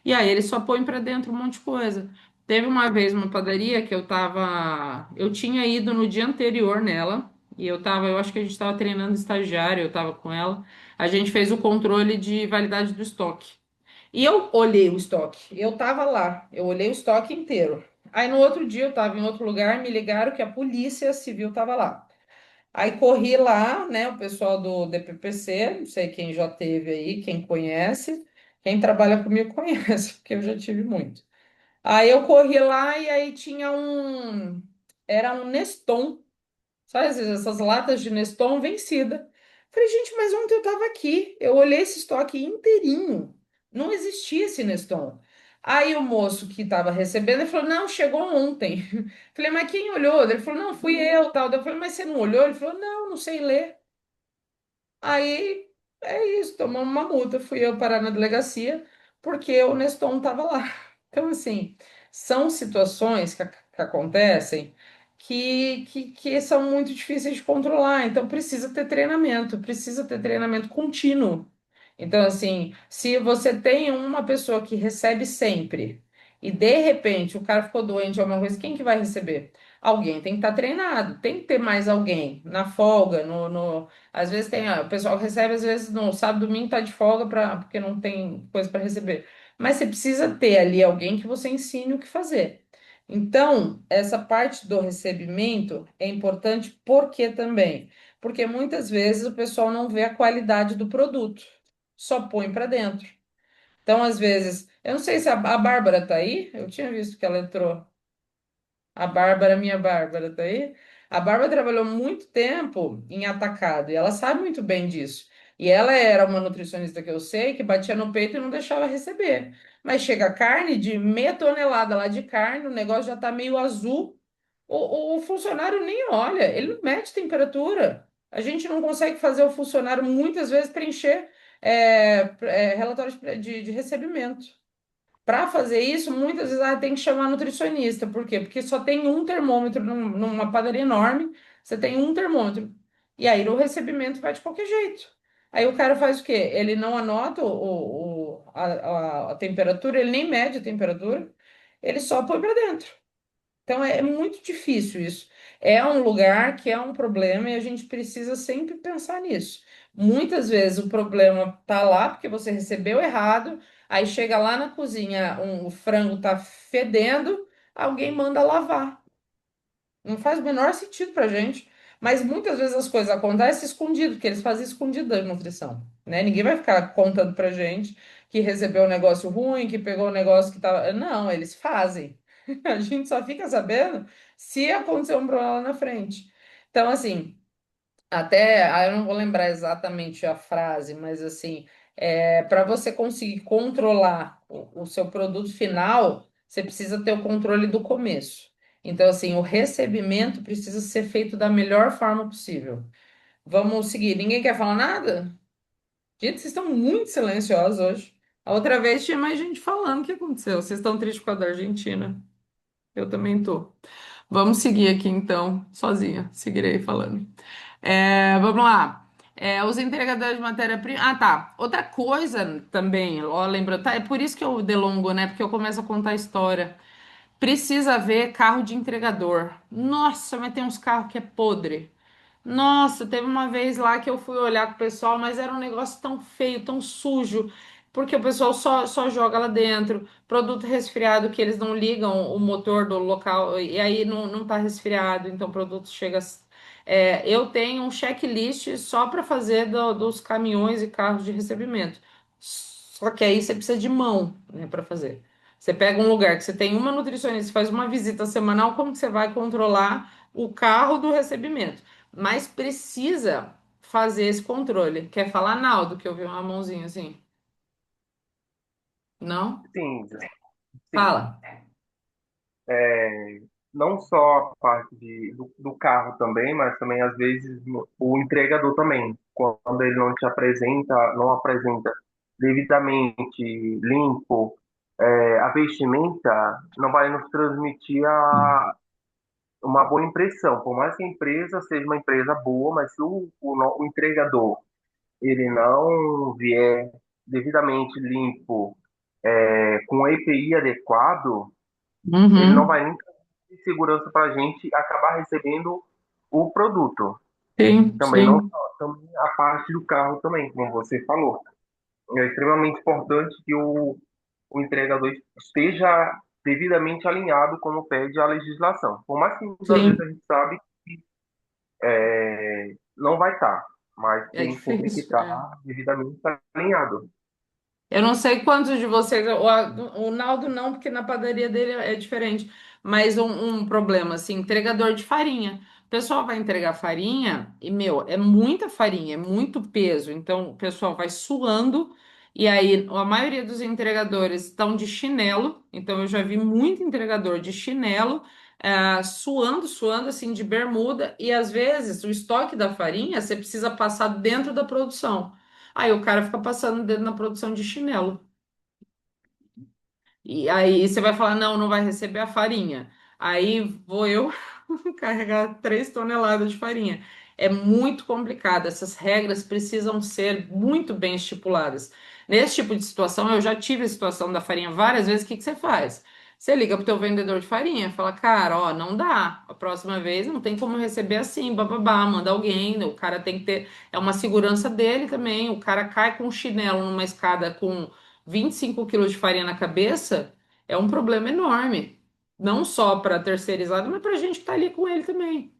E aí ele só põe para dentro um monte de coisa. Teve uma vez uma padaria que eu tinha ido no dia anterior nela, e eu acho que a gente estava treinando estagiário, eu estava com ela. A gente fez o controle de validade do estoque. E eu olhei o estoque, eu tava lá, eu olhei o estoque inteiro. Aí no outro dia eu tava em outro lugar, me ligaram que a Polícia Civil tava lá. Aí corri lá, né, o pessoal do DPPC, não sei quem já teve aí, quem conhece, quem trabalha comigo conhece, porque eu já tive muito. Aí eu corri lá e aí era um Neston, sabe essas latas de Neston vencida. Falei, gente, mas ontem eu estava aqui, eu olhei esse estoque inteirinho, não existia esse Neston. Aí o moço que estava recebendo, ele falou, não, chegou ontem. Falei, mas quem olhou? Ele falou, não, fui eu, tal. Eu falei, mas você não olhou? Ele falou, não, não sei ler. Aí é isso, tomamos uma multa. Fui eu parar na delegacia porque o Neston estava lá. Então, assim, são situações que acontecem que são muito difíceis de controlar. Então, precisa ter treinamento contínuo. Então, assim, se você tem uma pessoa que recebe sempre e de repente o cara ficou doente ou alguma coisa, quem que vai receber? Alguém tem que estar treinado, tem que ter mais alguém na folga, às vezes tem, o pessoal recebe, às vezes no sábado, domingo tá de folga porque não tem coisa para receber. Mas você precisa ter ali alguém que você ensine o que fazer. Então, essa parte do recebimento é importante por quê também? Porque muitas vezes o pessoal não vê a qualidade do produto, só põe para dentro. Então, às vezes, eu não sei se a Bárbara tá aí, eu tinha visto que ela entrou. A Bárbara, minha Bárbara, tá aí? A Bárbara trabalhou muito tempo em atacado e ela sabe muito bem disso. E ela era uma nutricionista que eu sei que batia no peito e não deixava receber. Mas chega carne de meia tonelada lá de carne, o negócio já tá meio azul. O funcionário nem olha, ele não mede temperatura. A gente não consegue fazer o funcionário muitas vezes preencher relatórios de recebimento. Para fazer isso, muitas vezes tem que chamar nutricionista. Por quê? Porque só tem um termômetro numa padaria enorme, você tem um termômetro. E aí o recebimento vai de qualquer jeito. Aí o cara faz o quê? Ele não anota a temperatura, ele nem mede a temperatura, ele só põe para dentro. Então é muito difícil isso. É um lugar que é um problema e a gente precisa sempre pensar nisso. Muitas vezes o problema tá lá porque você recebeu errado, aí chega lá na cozinha, o frango tá fedendo, alguém manda lavar. Não faz o menor sentido pra gente. Mas muitas vezes as coisas acontecem escondido, porque eles fazem escondido da nutrição, né? Ninguém vai ficar contando pra gente que recebeu um negócio ruim, que pegou um negócio que tava. Não, eles fazem. A gente só fica sabendo se acontecer um problema lá na frente. Então, assim. Até, eu não vou lembrar exatamente a frase, mas assim, para você conseguir controlar o seu produto final, você precisa ter o controle do começo. Então, assim, o recebimento precisa ser feito da melhor forma possível. Vamos seguir. Ninguém quer falar nada? Gente, vocês estão muito silenciosos hoje. A outra vez tinha mais gente falando o que aconteceu. Vocês estão tristes por causa da Argentina? Eu também tô. Vamos seguir aqui então, sozinha. Seguirei falando. Vamos lá. Os entregadores de matéria-prima. Ah, tá. Outra coisa também, ó, lembrou, tá? É por isso que eu delongo, né? Porque eu começo a contar a história. Precisa ver carro de entregador. Nossa, mas tem uns carros que é podre. Nossa, teve uma vez lá que eu fui olhar com o pessoal, mas era um negócio tão feio, tão sujo, porque o pessoal só joga lá dentro. Produto resfriado que eles não ligam o motor do local e aí não tá resfriado, então o produto chega. Eu tenho um checklist só para fazer dos caminhões e carros de recebimento. Só que aí você precisa de mão, né, para fazer. Você pega um lugar que você tem uma nutricionista, faz uma visita semanal, como que você vai controlar o carro do recebimento? Mas precisa fazer esse controle. Quer falar, Naldo, que eu vi uma mãozinha assim? Não? Sim, sim. Fala. É, não só a parte do carro também, mas também às vezes o entregador também, quando ele não te apresenta, não apresenta devidamente limpo, a vestimenta não vai nos transmitir uma boa impressão. Por mais que a empresa seja uma empresa boa, mas se o entregador ele não vier devidamente limpo, com EPI adequado, ele não Uhum. vai nem ter segurança para a gente acabar recebendo o produto. Sim, Também não sim, só, também a parte do carro também, como você falou. É extremamente importante que o entregador esteja devidamente alinhado como pede a legislação. Por mais que muitas vezes a sim. gente sabe que não vai estar, mas É tem sempre que difícil. estar devidamente alinhado. Eu não sei quantos de vocês. O Naldo não, porque na padaria dele é diferente. Mas um problema, assim, entregador de farinha. O pessoal vai entregar farinha e, meu, é muita farinha, é muito peso. Então, o pessoal vai suando. E aí, a maioria dos entregadores estão de chinelo, então eu já vi muito entregador de chinelo, suando assim de bermuda, e às vezes o estoque da farinha você precisa passar dentro da produção. Aí o cara fica passando dentro na produção de chinelo. E aí você vai falar, não, não vai receber a farinha. Aí vou eu carregar 3 toneladas de farinha. É muito complicado. Essas regras precisam ser muito bem estipuladas. Nesse tipo de situação, eu já tive a situação da farinha várias vezes. O que que você faz? Você liga para o teu vendedor de farinha, fala, cara, ó, não dá. A próxima vez não tem como receber assim, bababá, manda alguém. Né? O cara tem que ter, é uma segurança dele também. O cara cai com um chinelo numa escada com 25 quilos de farinha na cabeça, é um problema enorme. Não só para terceirizado, mas para a gente que está ali com ele também.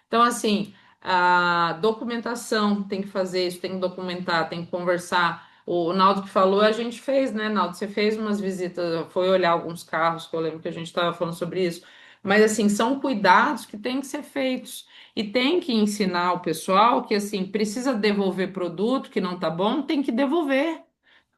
Então, assim, a documentação tem que fazer isso, tem que documentar, tem que conversar. O Naldo que falou, a gente fez, né, Naldo? Você fez umas visitas, foi olhar alguns carros, que eu lembro que a gente estava falando sobre isso. Mas, assim, são cuidados que têm que ser feitos. E tem que ensinar o pessoal que, assim, precisa devolver produto que não tá bom, tem que devolver.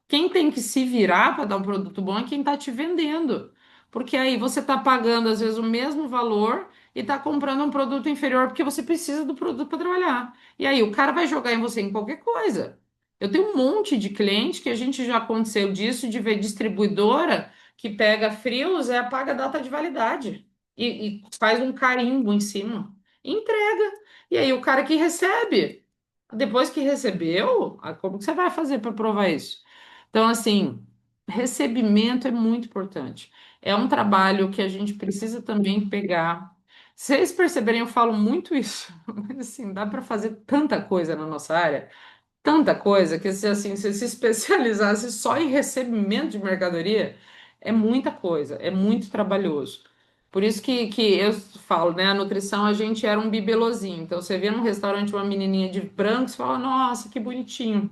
Quem tem que se virar para dar um produto bom é quem está te vendendo. Porque aí você está pagando, às vezes, o mesmo valor e está comprando um produto inferior porque você precisa do produto para trabalhar. E aí o cara vai jogar em você em qualquer coisa. Eu tenho um monte de cliente que a gente já aconteceu disso, de ver distribuidora que pega frios e apaga a data de validade e faz um carimbo em cima e entrega. E aí o cara que recebe, depois que recebeu, como que você vai fazer para provar isso? Então, assim, recebimento é muito importante. É um trabalho que a gente precisa também pegar. Vocês perceberem, eu falo muito isso, mas assim, dá para fazer tanta coisa na nossa área, tanta coisa, que se assim, se especializasse só em recebimento de mercadoria, é muita coisa, é muito trabalhoso. Por isso que eu falo, né? A nutrição, a gente era um bibelozinho. Então, você vê num restaurante uma menininha de branco, você fala, nossa, que bonitinho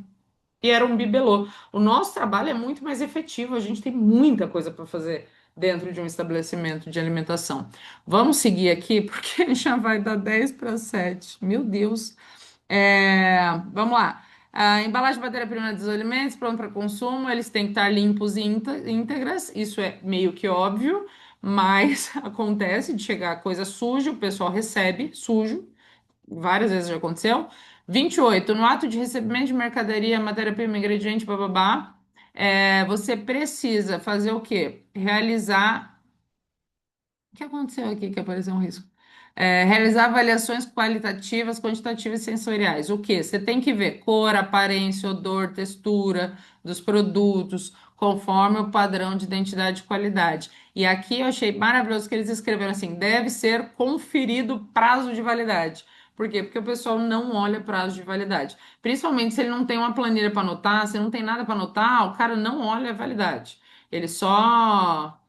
e era um bibelô. O nosso trabalho é muito mais efetivo, a gente tem muita coisa para fazer dentro de um estabelecimento de alimentação. Vamos seguir aqui, porque já vai dar 10 para 7. Meu Deus. Vamos lá. A embalagem de matéria-prima dos alimentos, pronto para consumo, eles têm que estar limpos e íntegras, isso é meio que óbvio, mas acontece de chegar coisa suja, o pessoal recebe sujo, várias vezes já aconteceu. 28, no ato de recebimento de mercadoria, matéria-prima, ingrediente, bababá, você precisa fazer o quê? Realizar. O que aconteceu aqui que apareceu um risco? Realizar avaliações qualitativas, quantitativas e sensoriais. O que? Você tem que ver cor, aparência, odor, textura dos produtos, conforme o padrão de identidade e qualidade. E aqui eu achei maravilhoso que eles escreveram assim: deve ser conferido prazo de validade. Por quê? Porque o pessoal não olha prazo de validade. Principalmente se ele não tem uma planilha para anotar, se não tem nada para anotar, o cara não olha a validade. Ele só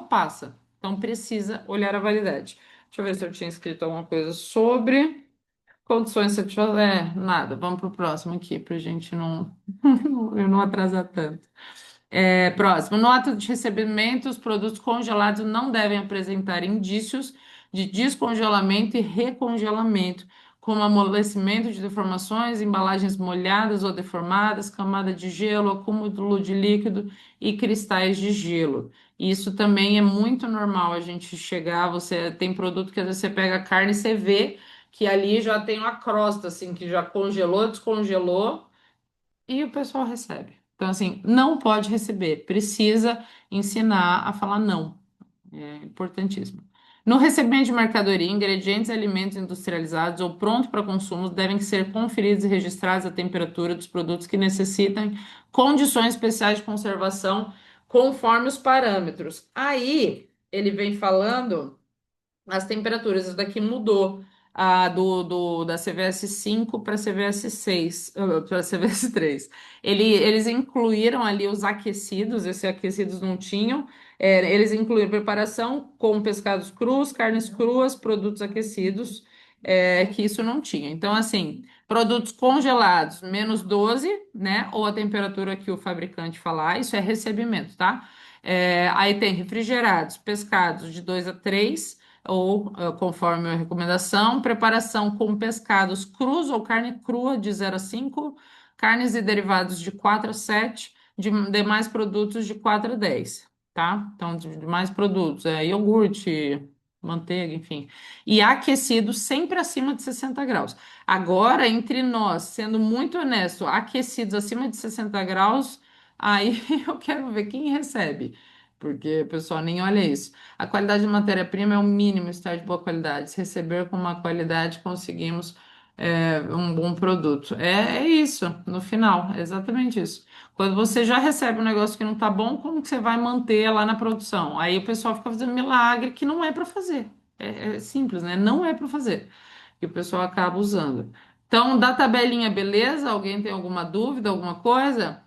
passa. Então precisa olhar a validade. Deixa eu ver se eu tinha escrito alguma coisa sobre condições satisfatórias. Nada. Vamos para o próximo aqui, para a gente não, eu não atrasar tanto. Próximo. No ato de recebimento, os produtos congelados não devem apresentar indícios de descongelamento e recongelamento, como amolecimento de deformações, embalagens molhadas ou deformadas, camada de gelo, acúmulo de líquido e cristais de gelo. Isso também é muito normal a gente chegar, você tem produto que às vezes você pega a carne e você vê que ali já tem uma crosta, assim, que já congelou, descongelou, e o pessoal recebe. Então, assim, não pode receber, precisa ensinar a falar não. É importantíssimo. No recebimento de mercadoria, ingredientes e alimentos industrializados ou pronto para consumo devem ser conferidos e registrados a temperatura dos produtos que necessitam condições especiais de conservação conforme os parâmetros. Aí ele vem falando as temperaturas. Isso daqui mudou da CVS 5 para CVS 6, para CVS 3. Eles incluíram ali os aquecidos, esses aquecidos não tinham. Eles incluíram preparação com pescados crus, carnes cruas, produtos aquecidos, que isso não tinha. Então, assim, produtos congelados, -12, né? Ou a temperatura que o fabricante falar, isso é recebimento, tá? Aí tem refrigerados, pescados de 2 a 3 ou conforme a recomendação, preparação com pescados crus ou carne crua de 0 a 5, carnes e derivados de 4 a 7, de demais produtos de 4 a 10, tá? Então, de demais produtos, iogurte, manteiga, enfim. E aquecido sempre acima de 60 graus. Agora, entre nós, sendo muito honesto, aquecidos acima de 60 graus, aí eu quero ver quem recebe, porque o pessoal nem olha isso. A qualidade de matéria-prima é o mínimo estar de boa qualidade. Se receber com uma qualidade, conseguimos um bom produto. É isso, no final, é exatamente isso. Quando você já recebe um negócio que não tá bom, como que você vai manter lá na produção? Aí o pessoal fica fazendo milagre que não é para fazer. É simples, né? Não é para fazer. E o pessoal acaba usando. Então, da tabelinha, beleza? Alguém tem alguma dúvida, alguma coisa?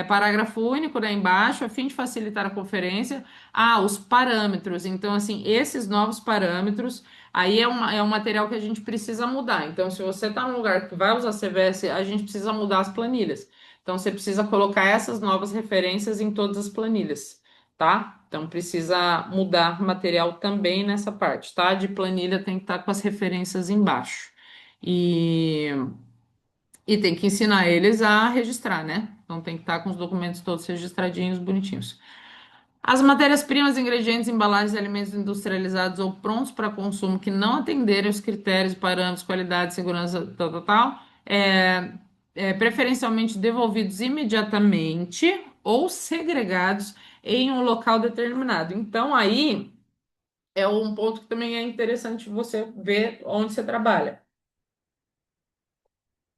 Parágrafo único, né, embaixo, a fim de facilitar a conferência. Ah, os parâmetros. Então, assim, esses novos parâmetros, aí é um material que a gente precisa mudar. Então, se você está num lugar que vai usar CVS, a gente precisa mudar as planilhas. Então, você precisa colocar essas novas referências em todas as planilhas, tá? Então, precisa mudar material também nessa parte, tá? De planilha tem que estar com as referências embaixo. E, e tem que ensinar eles a registrar, né? Então, tem que estar com os documentos todos registradinhos, bonitinhos. As matérias-primas, ingredientes, embalagens e alimentos industrializados ou prontos para consumo que não atenderem os critérios, parâmetros, qualidade, segurança, tal, tal, tal, preferencialmente devolvidos imediatamente ou segregados em um local determinado. Então, aí é um ponto que também é interessante você ver onde você trabalha.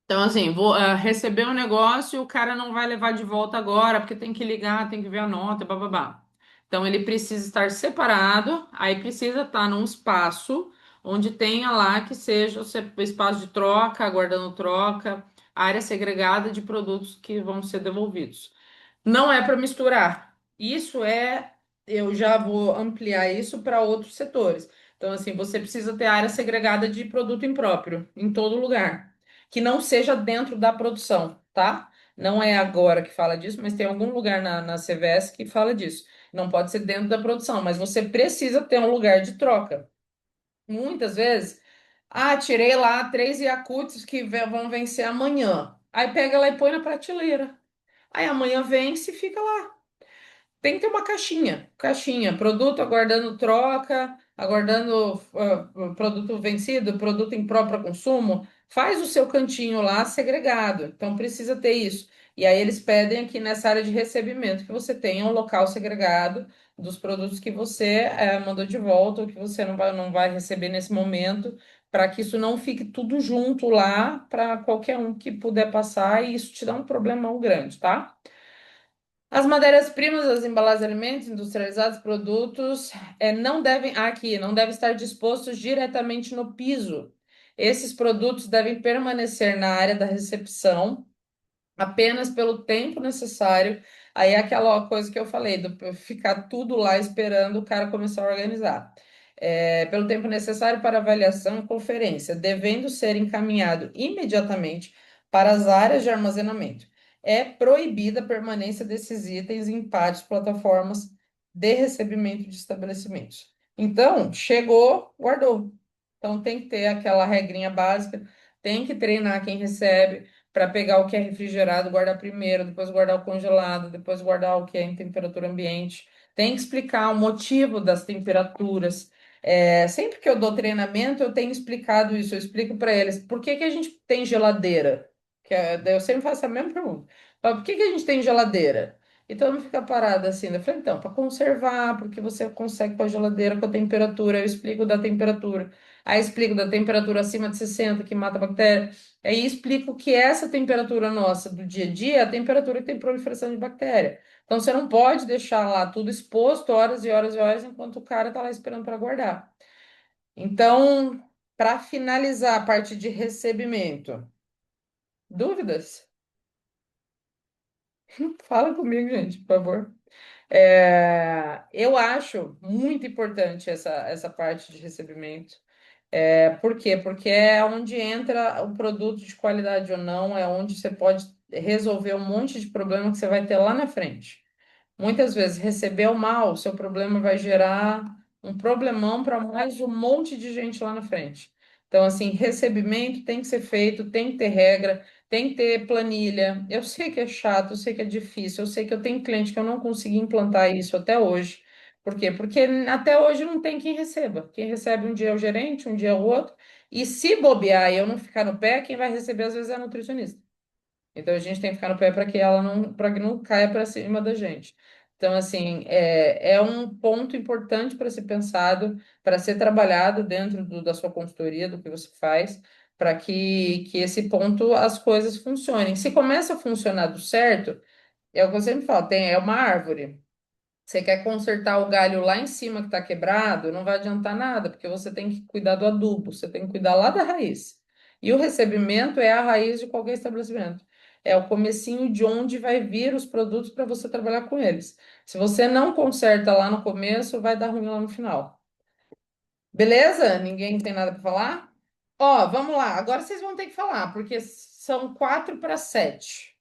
Então, assim, vou receber um negócio, o cara não vai levar de volta agora, porque tem que ligar, tem que ver a nota, bababá. Então, ele precisa estar separado, aí precisa estar num espaço onde tenha lá que seja o espaço de troca, aguardando troca, área segregada de produtos que vão ser devolvidos. Não é para misturar. Eu já vou ampliar isso para outros setores. Então, assim, você precisa ter área segregada de produto impróprio em todo lugar, que não seja dentro da produção, tá? Não é agora que fala disso, mas tem algum lugar na CVS que fala disso. Não pode ser dentro da produção, mas você precisa ter um lugar de troca. Muitas vezes, tirei lá 3 Yakults que vão vencer amanhã. Aí pega lá e põe na prateleira. Aí amanhã vence e fica lá. Tem que ter uma caixinha, produto aguardando troca, aguardando produto vencido, produto em próprio consumo. Faz o seu cantinho lá segregado. Então precisa ter isso. E aí eles pedem aqui nessa área de recebimento que você tenha um local segregado dos produtos que você mandou de volta ou que você não vai receber nesse momento, para que isso não fique tudo junto lá para qualquer um que puder passar e isso te dá um problemão grande, tá? As matérias-primas, as embalagens de alimentos industrializados, produtos, não devem estar dispostos diretamente no piso. Esses produtos devem permanecer na área da recepção apenas pelo tempo necessário. Aí é aquela coisa que eu falei, do ficar tudo lá esperando o cara começar a organizar. Pelo tempo necessário para avaliação e conferência, devendo ser encaminhado imediatamente para as áreas de armazenamento. É proibida a permanência desses itens em pátios, plataformas de recebimento de estabelecimentos. Então, chegou, guardou. Então, tem que ter aquela regrinha básica, tem que treinar quem recebe para pegar o que é refrigerado, guardar primeiro, depois guardar o congelado, depois guardar o que é em temperatura ambiente. Tem que explicar o motivo das temperaturas. Sempre que eu dou treinamento, eu tenho explicado isso, eu explico para eles por que que a gente tem geladeira. Eu sempre faço a mesma pergunta. Por que que a gente tem geladeira? E todo mundo fica parado assim. Eu falei, então, para conservar, porque você consegue com a geladeira, com a temperatura. Eu explico da temperatura. Aí explico da temperatura acima de 60, que mata a bactéria. Aí explico que essa temperatura nossa do dia a dia é a temperatura que tem proliferação de bactéria. Então você não pode deixar lá tudo exposto horas e horas e horas enquanto o cara está lá esperando para guardar. Então, para finalizar a parte de recebimento, dúvidas? Fala comigo, gente, por favor. Eu acho muito importante essa parte de recebimento. Por quê? Porque é onde entra o produto de qualidade ou não, é onde você pode resolver um monte de problema que você vai ter lá na frente. Muitas vezes, recebeu mal, seu problema vai gerar um problemão para mais um monte de gente lá na frente. Então, assim, recebimento tem que ser feito, tem que ter regra, tem que ter planilha. Eu sei que é chato, eu sei que é difícil, eu sei que eu tenho cliente que eu não consegui implantar isso até hoje. Por quê? Porque até hoje não tem quem receba. Quem recebe um dia é o gerente, um dia é o outro. E se bobear e eu não ficar no pé, quem vai receber às vezes é a nutricionista. Então a gente tem que ficar no pé para que ela não, para que não caia para cima da gente. Então, assim, é um ponto importante para ser pensado, para ser trabalhado dentro da sua consultoria, do que você faz, para que esse ponto as coisas funcionem. Se começa a funcionar do certo, é o que eu sempre falo, é uma árvore. Você quer consertar o galho lá em cima que está quebrado, não vai adiantar nada, porque você tem que cuidar do adubo, você tem que cuidar lá da raiz. E o recebimento é a raiz de qualquer estabelecimento. É o comecinho de onde vai vir os produtos para você trabalhar com eles. Se você não conserta lá no começo, vai dar ruim lá no final. Beleza? Ninguém tem nada para falar? Ó, vamos lá. Agora vocês vão ter que falar, porque são 4 para 7.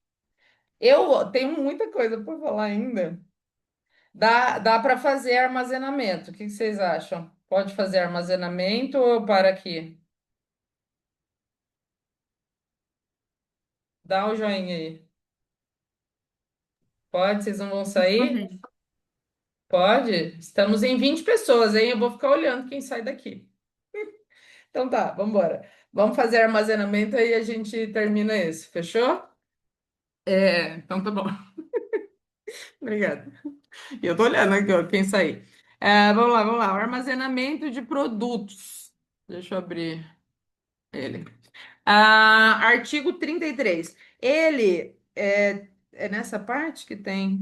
Eu tenho muita coisa para falar ainda. Dá para fazer armazenamento. O que vocês acham? Pode fazer armazenamento ou eu paro aqui? Dá o joinha aí. Pode? Vocês não vão sair? Podendo. Pode? Estamos em 20 pessoas, hein? Eu vou ficar olhando quem sai daqui. Então tá, vamos embora. Vamos fazer armazenamento aí e a gente termina esse. Fechou? Então tá bom. Obrigada. E eu tô olhando aqui, ó, quem sair. Vamos lá, vamos lá. Armazenamento de produtos. Deixa eu abrir ele. Artigo 33. Ele é nessa parte que tem.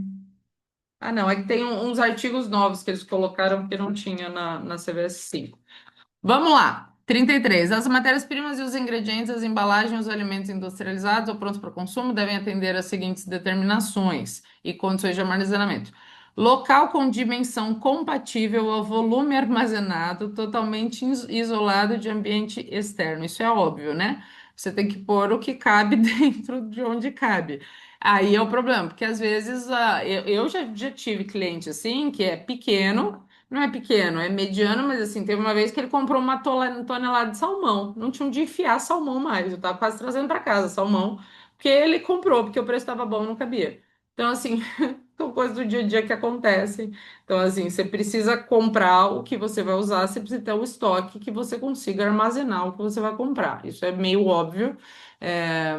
Ah, não, é que tem uns artigos novos que eles colocaram que não tinha na CVS 5. Vamos lá. 33. As matérias-primas e os ingredientes, as embalagens, os alimentos industrializados ou prontos para consumo devem atender às seguintes determinações e condições de armazenamento. Local com dimensão compatível ao volume armazenado, totalmente isolado de ambiente externo. Isso é óbvio, né? Você tem que pôr o que cabe dentro de onde cabe. Aí é o problema, porque às vezes eu já tive cliente assim, que é pequeno. Não é pequeno, é mediano, mas assim, teve uma vez que ele comprou uma tonelada de salmão. Não tinha onde enfiar salmão mais. Eu tava quase trazendo para casa salmão, porque ele comprou, porque o preço estava bom, não cabia. Então, assim, são coisas do dia a dia que acontecem. Então, assim, você precisa comprar o que você vai usar, você precisa ter o estoque que você consiga armazenar o que você vai comprar. Isso é meio óbvio.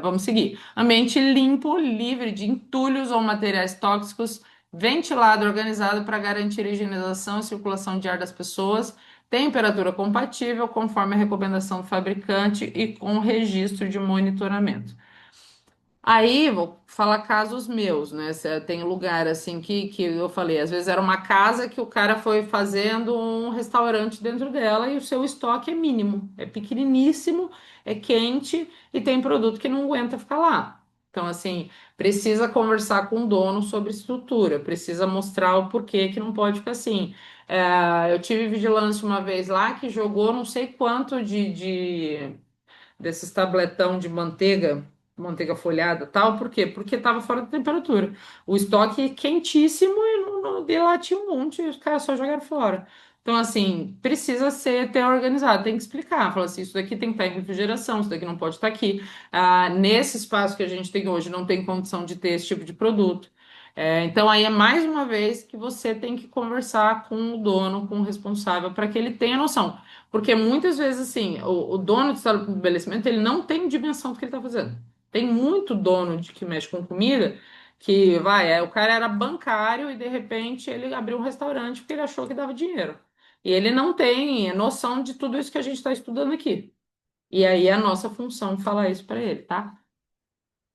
Vamos seguir. Ambiente limpo, livre de entulhos ou materiais tóxicos, ventilado, organizado para garantir a higienização e circulação de ar das pessoas, temperatura compatível, conforme a recomendação do fabricante e com registro de monitoramento. Aí, vou falar casos meus, né? Tem lugar assim que eu falei, às vezes era uma casa que o cara foi fazendo um restaurante dentro dela e o seu estoque é mínimo, é pequeniníssimo, é quente e tem produto que não aguenta ficar lá. Então, assim, precisa conversar com o dono sobre estrutura, precisa mostrar o porquê que não pode ficar assim. Eu tive vigilância uma vez lá que jogou não sei quanto desses tabletão de manteiga, manteiga folhada, tal, por quê? Porque estava fora da temperatura. O estoque quentíssimo e de lá tinha um monte e os caras só jogaram fora. Então, assim, precisa ter organizado, tem que explicar. Fala assim, isso daqui tem que estar em refrigeração, isso daqui não pode estar aqui. Nesse espaço que a gente tem hoje, não tem condição de ter esse tipo de produto. Então, aí é mais uma vez que você tem que conversar com o dono, com o responsável, para que ele tenha noção. Porque muitas vezes, assim, o dono do estabelecimento, ele não tem dimensão do que ele está fazendo. Tem muito dono de que mexe com comida que o cara era bancário e de repente ele abriu um restaurante porque ele achou que dava dinheiro. E ele não tem noção de tudo isso que a gente está estudando aqui. E aí é a nossa função falar isso para ele, tá?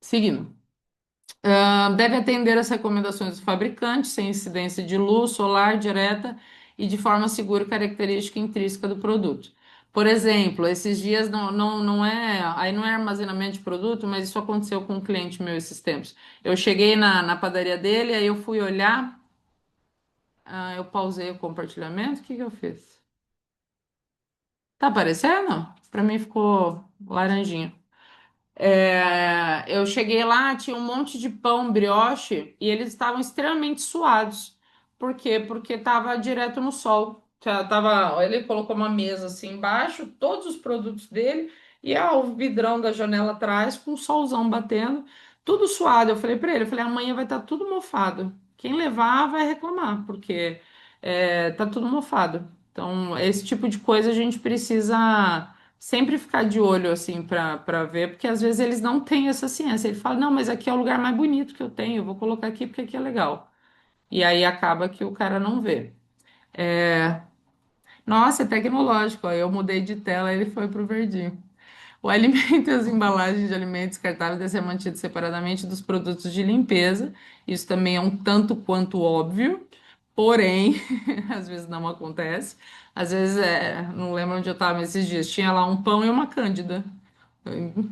Seguindo. Deve atender às recomendações do fabricante, sem incidência de luz solar direta e de forma segura e característica intrínseca do produto. Por exemplo, esses dias aí não é armazenamento de produto, mas isso aconteceu com um cliente meu esses tempos. Eu cheguei na padaria dele, aí eu fui olhar, eu pausei o compartilhamento, o que que eu fiz? Tá aparecendo? Para mim ficou laranjinha. Eu cheguei lá, tinha um monte de pão brioche e eles estavam extremamente suados. Por quê? Porque estava direto no sol. Ele colocou uma mesa assim embaixo, todos os produtos dele, e o vidrão da janela atrás com o solzão batendo, tudo suado. Eu falei para ele, eu falei, amanhã vai estar tudo mofado. Quem levar vai reclamar, porque tá tudo mofado. Então, esse tipo de coisa a gente precisa sempre ficar de olho assim para ver, porque às vezes eles não têm essa ciência. Ele fala, não, mas aqui é o lugar mais bonito que eu tenho, eu vou colocar aqui porque aqui é legal. E aí acaba que o cara não vê. É, Nossa, é tecnológico. Ó, eu mudei de tela, ele foi pro verdinho. O alimento e as embalagens de alimentos descartáveis devem ser mantidos separadamente dos produtos de limpeza. Isso também é um tanto quanto óbvio, porém, às vezes não acontece. Às vezes, não lembro onde eu estava esses dias, tinha lá um pão e uma cândida.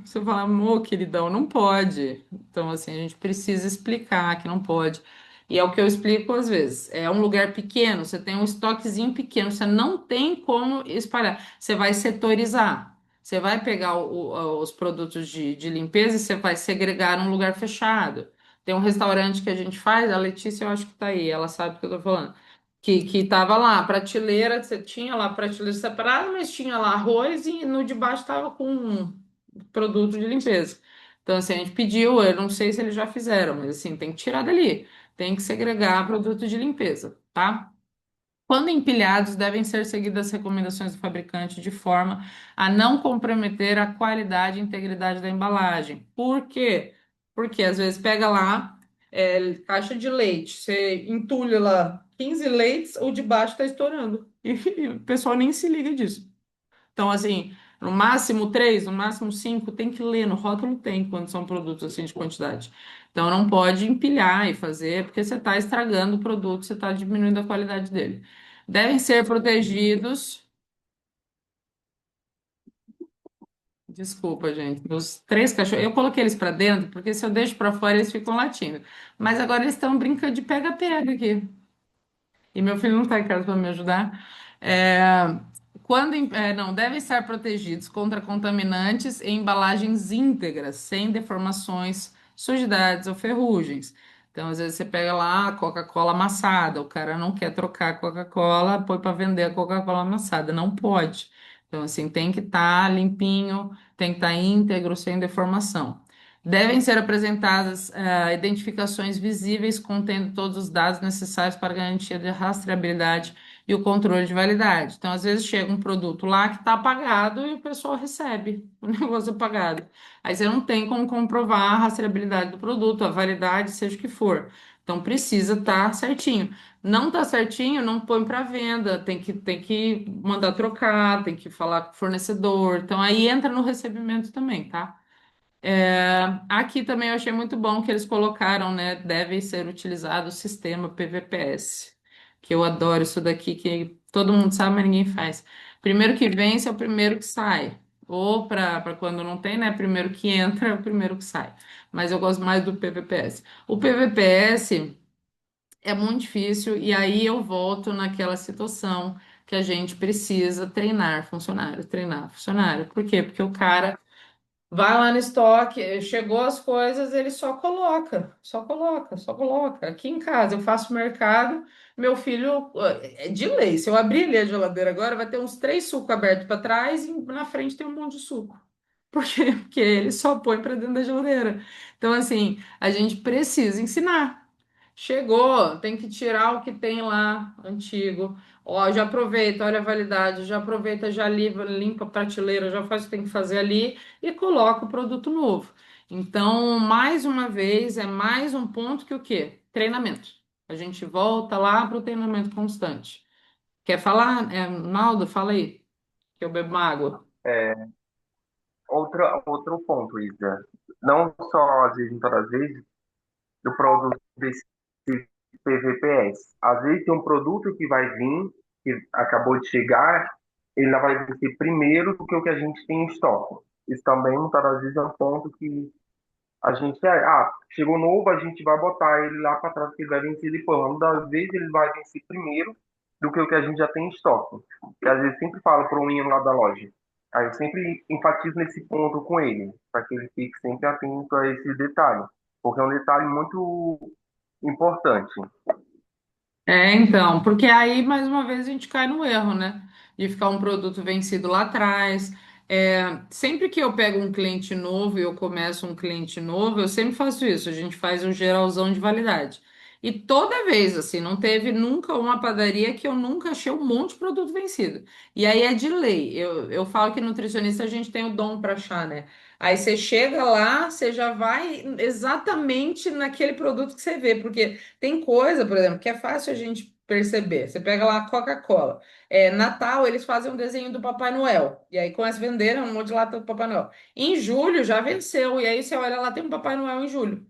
Você fala, amor, queridão, não pode. Então, assim, a gente precisa explicar que não pode. E é o que eu explico às vezes. É um lugar pequeno, você tem um estoquezinho pequeno, você não tem como espalhar. Você vai setorizar. Você vai pegar os produtos de limpeza e você vai segregar num lugar fechado. Tem um restaurante que a gente faz, a Letícia, eu acho que tá aí, ela sabe o que eu tô falando. Que tava lá, prateleira, você tinha lá prateleira separada, mas tinha lá arroz e no de baixo tava com produto de limpeza. Então, assim, a gente pediu, eu não sei se eles já fizeram, mas assim, tem que tirar dali. Tem que segregar produto de limpeza, tá? Quando empilhados, devem ser seguidas as recomendações do fabricante de forma a não comprometer a qualidade e integridade da embalagem. Por quê? Porque às vezes pega lá, caixa de leite, você entulha lá 15 leites, o de baixo está estourando. E o pessoal nem se liga disso. Então, assim, no máximo três, no máximo cinco, tem que ler, no rótulo tem, quando são produtos assim de quantidade. Então, não pode empilhar e fazer, porque você está estragando o produto, você está diminuindo a qualidade dele. Devem ser protegidos. Desculpa, gente. Os três cachorros, eu coloquei eles para dentro, porque se eu deixo para fora, eles ficam latindo. Mas agora eles estão brincando de pega-pega aqui. E meu filho não está em casa para me ajudar. É, não, devem estar protegidos contra contaminantes em embalagens íntegras, sem deformações, sujidades ou ferrugens. Então, às vezes você pega lá a Coca-Cola amassada, o cara não quer trocar a Coca-Cola, põe para vender a Coca-Cola amassada, não pode. Então, assim, tem que estar limpinho, tem que estar íntegro, sem deformação. Devem ser apresentadas identificações visíveis contendo todos os dados necessários para a garantia de rastreabilidade e o controle de validade. Então, às vezes chega um produto lá que está apagado e o pessoal recebe o negócio apagado. Aí você não tem como comprovar a rastreabilidade do produto, a validade, seja o que for. Então, precisa estar certinho. Não está certinho, não põe para venda, tem que mandar trocar, tem que falar com o fornecedor. Então, aí entra no recebimento também, tá? Aqui também eu achei muito bom que eles colocaram, né? Deve ser utilizado o sistema PVPS, que eu adoro isso daqui, que todo mundo sabe, mas ninguém faz. Primeiro que vence é o primeiro que sai. Ou para quando não tem, né? Primeiro que entra é o primeiro que sai. Mas eu gosto mais do PVPS. O PVPS é muito difícil, e aí eu volto naquela situação que a gente precisa treinar funcionário, treinar funcionário. Por quê? Porque o cara. Vai lá no estoque, chegou as coisas, ele só coloca, só coloca, só coloca. Aqui em casa eu faço mercado, meu filho, é de lei. Se eu abrir ali a geladeira agora, vai ter uns três sucos abertos para trás e na frente tem um monte de suco. Por quê? Porque ele só põe para dentro da geladeira. Então, assim, a gente precisa ensinar. Chegou, tem que tirar o que tem lá antigo. Ó, já aproveita, olha a validade, já aproveita, já limpa a prateleira, já faz o que tem que fazer ali e coloca o produto novo. Então, mais uma vez, é mais um ponto que o quê? Treinamento. A gente volta lá para o treinamento constante. Quer falar, Naldo? Fala aí, que eu bebo uma água. É, outro ponto, Isa. Não só, às vezes, em todas as vezes, do produto desse PVPS. Às vezes tem um produto que vai vir, que acabou de chegar, ele ainda vai vencer primeiro do que o que a gente tem em estoque. Isso também, muitas das vezes, é um ponto que a gente, chegou novo, a gente vai botar ele lá para trás, que ele vai vencer depois. Muitas vezes ele vai vencer primeiro do que o que a gente já tem em estoque. E às vezes sempre falo para o menino lá da loja. Aí eu sempre enfatizo nesse ponto com ele, para que ele fique sempre atento a esse detalhe, porque é um detalhe muito importante. Porque aí, mais uma vez, a gente cai no erro, né? De ficar um produto vencido lá atrás. Sempre que eu pego um cliente novo e eu começo um cliente novo, eu sempre faço isso. A gente faz um geralzão de validade. E toda vez, assim, não teve nunca uma padaria que eu nunca achei um monte de produto vencido. E aí é de lei. Eu falo que nutricionista a gente tem o dom para achar, né? Aí você chega lá, você já vai exatamente naquele produto que você vê. Porque tem coisa, por exemplo, que é fácil a gente perceber. Você pega lá a Coca-Cola. Natal, eles fazem um desenho do Papai Noel. E aí começa a vender um monte de lata do Papai Noel. Em julho já venceu. E aí você olha lá, tem um Papai Noel em julho,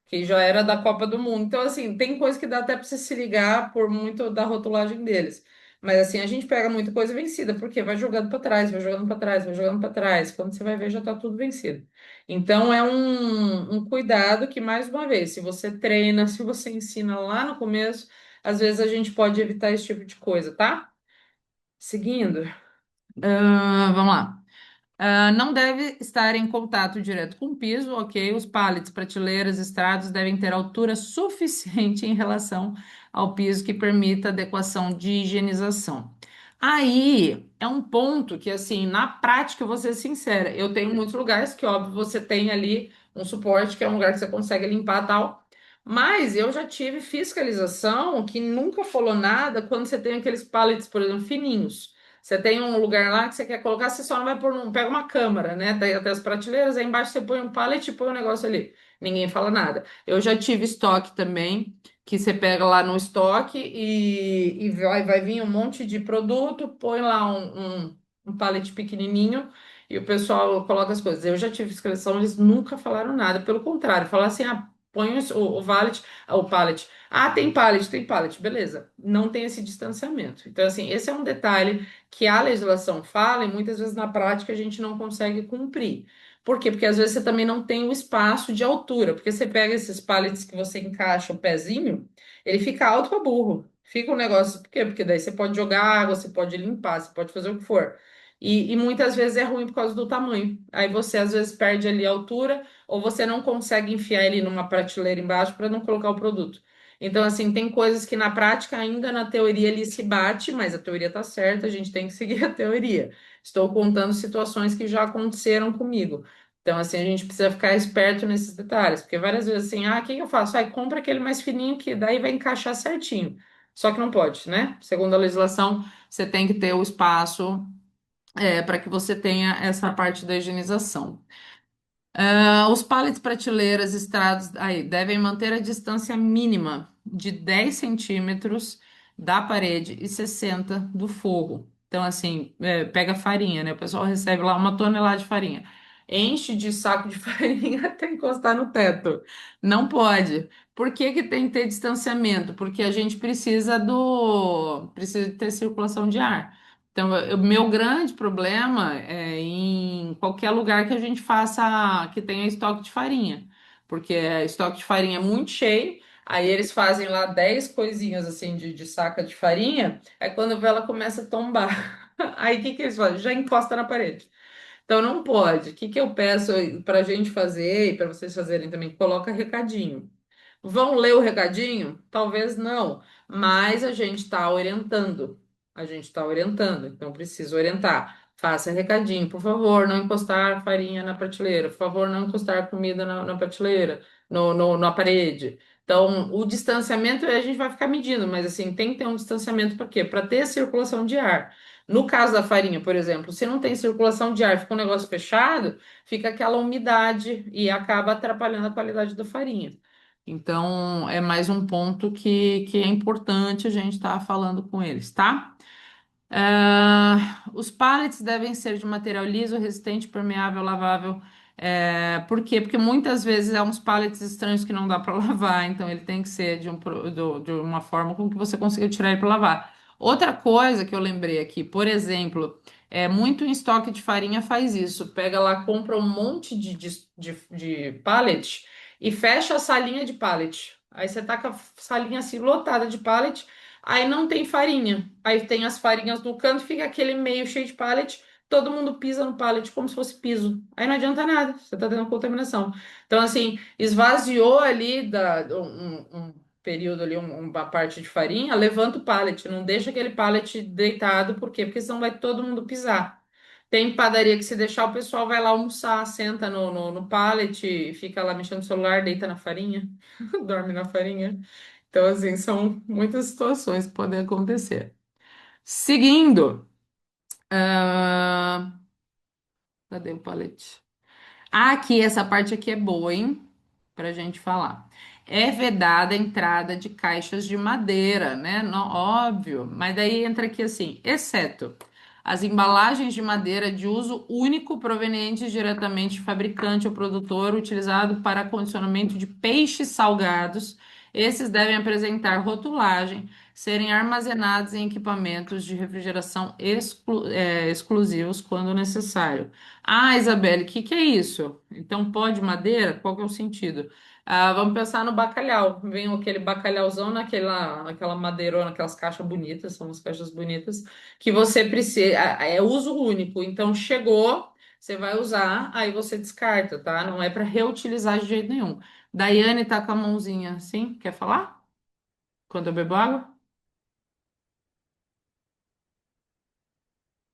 que já era da Copa do Mundo. Então, assim, tem coisa que dá até para você se ligar por muito da rotulagem deles. Mas, assim, a gente pega muita coisa vencida, porque vai jogando para trás, vai jogando para trás, vai jogando para trás. Quando você vai ver, já tá tudo vencido. Então, é um cuidado que, mais uma vez, se você treina, se você ensina lá no começo, às vezes a gente pode evitar esse tipo de coisa, tá? Seguindo, vamos lá. Não deve estar em contato direto com o piso, ok? Os pallets, prateleiras, estrados devem ter altura suficiente em relação ao piso que permita adequação de higienização. Aí é um ponto que, assim, na prática, eu vou ser sincera, eu tenho muitos lugares que, óbvio, você tem ali um suporte, que é um lugar que você consegue limpar tal. Mas eu já tive fiscalização que nunca falou nada quando você tem aqueles pallets, por exemplo, fininhos. Você tem um lugar lá que você quer colocar, você só não vai pôr, pega uma câmara, né? Daí até as prateleiras, aí embaixo você põe um pallet e põe um negócio ali. Ninguém fala nada. Eu já tive estoque também, que você pega lá no estoque e vai vir um monte de produto, põe lá um pallet pequenininho e o pessoal coloca as coisas. Eu já tive inscrição, eles nunca falaram nada. Pelo contrário, falaram assim, põe o valet, o pallet. Tem pallet, tem pallet, beleza. Não tem esse distanciamento. Então, assim, esse é um detalhe que a legislação fala e muitas vezes na prática a gente não consegue cumprir. Por quê? Porque às vezes você também não tem o espaço de altura, porque você pega esses pallets que você encaixa o pezinho, ele fica alto para burro. Fica um negócio, por quê? Porque daí você pode jogar água, você pode limpar, você pode fazer o que for. E muitas vezes é ruim por causa do tamanho. Aí você às vezes perde ali a altura, ou você não consegue enfiar ele numa prateleira embaixo para não colocar o produto. Então, assim, tem coisas que na prática, ainda na teoria, ele se bate, mas a teoria tá certa, a gente tem que seguir a teoria. Estou contando situações que já aconteceram comigo. Então, assim, a gente precisa ficar esperto nesses detalhes, porque várias vezes, assim, o que que eu faço? Compra aquele mais fininho que daí vai encaixar certinho. Só que não pode, né? Segundo a legislação, você tem que ter o espaço, para que você tenha essa parte da higienização. Os pallets prateleiras estrados aí devem manter a distância mínima de 10 centímetros da parede e 60 do forro. Então, assim, pega farinha, né? O pessoal recebe lá 1 tonelada de farinha. Enche de saco de farinha até encostar no teto. Não pode. Por que que tem que ter distanciamento? Porque a gente precisa ter circulação de ar. Então, o meu grande problema é em qualquer lugar que a gente faça, que tenha estoque de farinha, porque estoque de farinha é muito cheio, aí eles fazem lá 10 coisinhas assim de saca de farinha, aí quando vê ela começa a tombar. Aí o que que eles fazem? Já encosta na parede. Então não pode. O que que eu peço para a gente fazer e para vocês fazerem também? Coloca recadinho. Vão ler o recadinho? Talvez não, mas a gente está orientando. A gente está orientando, então precisa orientar. Faça recadinho, por favor, não encostar farinha na prateleira, por favor, não encostar comida na prateleira, na parede. Então, o distanciamento a gente vai ficar medindo, mas assim, tem que ter um distanciamento para quê? Para ter circulação de ar. No caso da farinha, por exemplo, se não tem circulação de ar, fica um negócio fechado, fica aquela umidade e acaba atrapalhando a qualidade da farinha. Então, é mais um ponto que é importante a gente estar falando com eles, tá? Os pallets devem ser de material liso, resistente, permeável, lavável. Por quê? Porque muitas vezes é uns pallets estranhos que não dá para lavar, então ele tem que ser de uma forma com que você consiga tirar ele para lavar. Outra coisa que eu lembrei aqui, por exemplo, muito em estoque de farinha faz isso. Pega lá, compra um monte de pallet e fecha a salinha de pallet. Aí você tá com a salinha assim lotada de pallet. Aí não tem farinha. Aí tem as farinhas no canto, fica aquele meio cheio de pallet. Todo mundo pisa no pallet como se fosse piso. Aí não adianta nada, você tá tendo contaminação. Então, assim, esvaziou ali um período ali, uma parte de farinha, levanta o pallet, não deixa aquele pallet deitado, por quê? Porque senão vai todo mundo pisar. Tem padaria que se deixar o pessoal vai lá almoçar, senta no pallet, e fica lá mexendo no celular, deita na farinha, dorme na farinha. Então, assim, são muitas situações que podem acontecer. Seguindo, ah, cadê o pallet? Aqui, essa parte aqui é boa, hein? Pra gente falar. É vedada a entrada de caixas de madeira, né? Óbvio, mas daí entra aqui assim, exceto as embalagens de madeira de uso único provenientes diretamente de fabricante ou produtor, utilizado para acondicionamento de peixes salgados. Esses devem apresentar rotulagem, serem armazenados em equipamentos de refrigeração exclusivos quando necessário. Ah, Isabelle, o que que é isso? Então pode madeira? Qual que é o sentido? Ah, vamos pensar no bacalhau. Vem aquele bacalhauzão naquela madeirona, aquelas caixas bonitas, são umas caixas bonitas, que você precisa, é uso único. Então chegou, você vai usar, aí você descarta, tá? Não é para reutilizar de jeito nenhum. Daiane tá com a mãozinha assim, quer falar? Quando eu bebo água?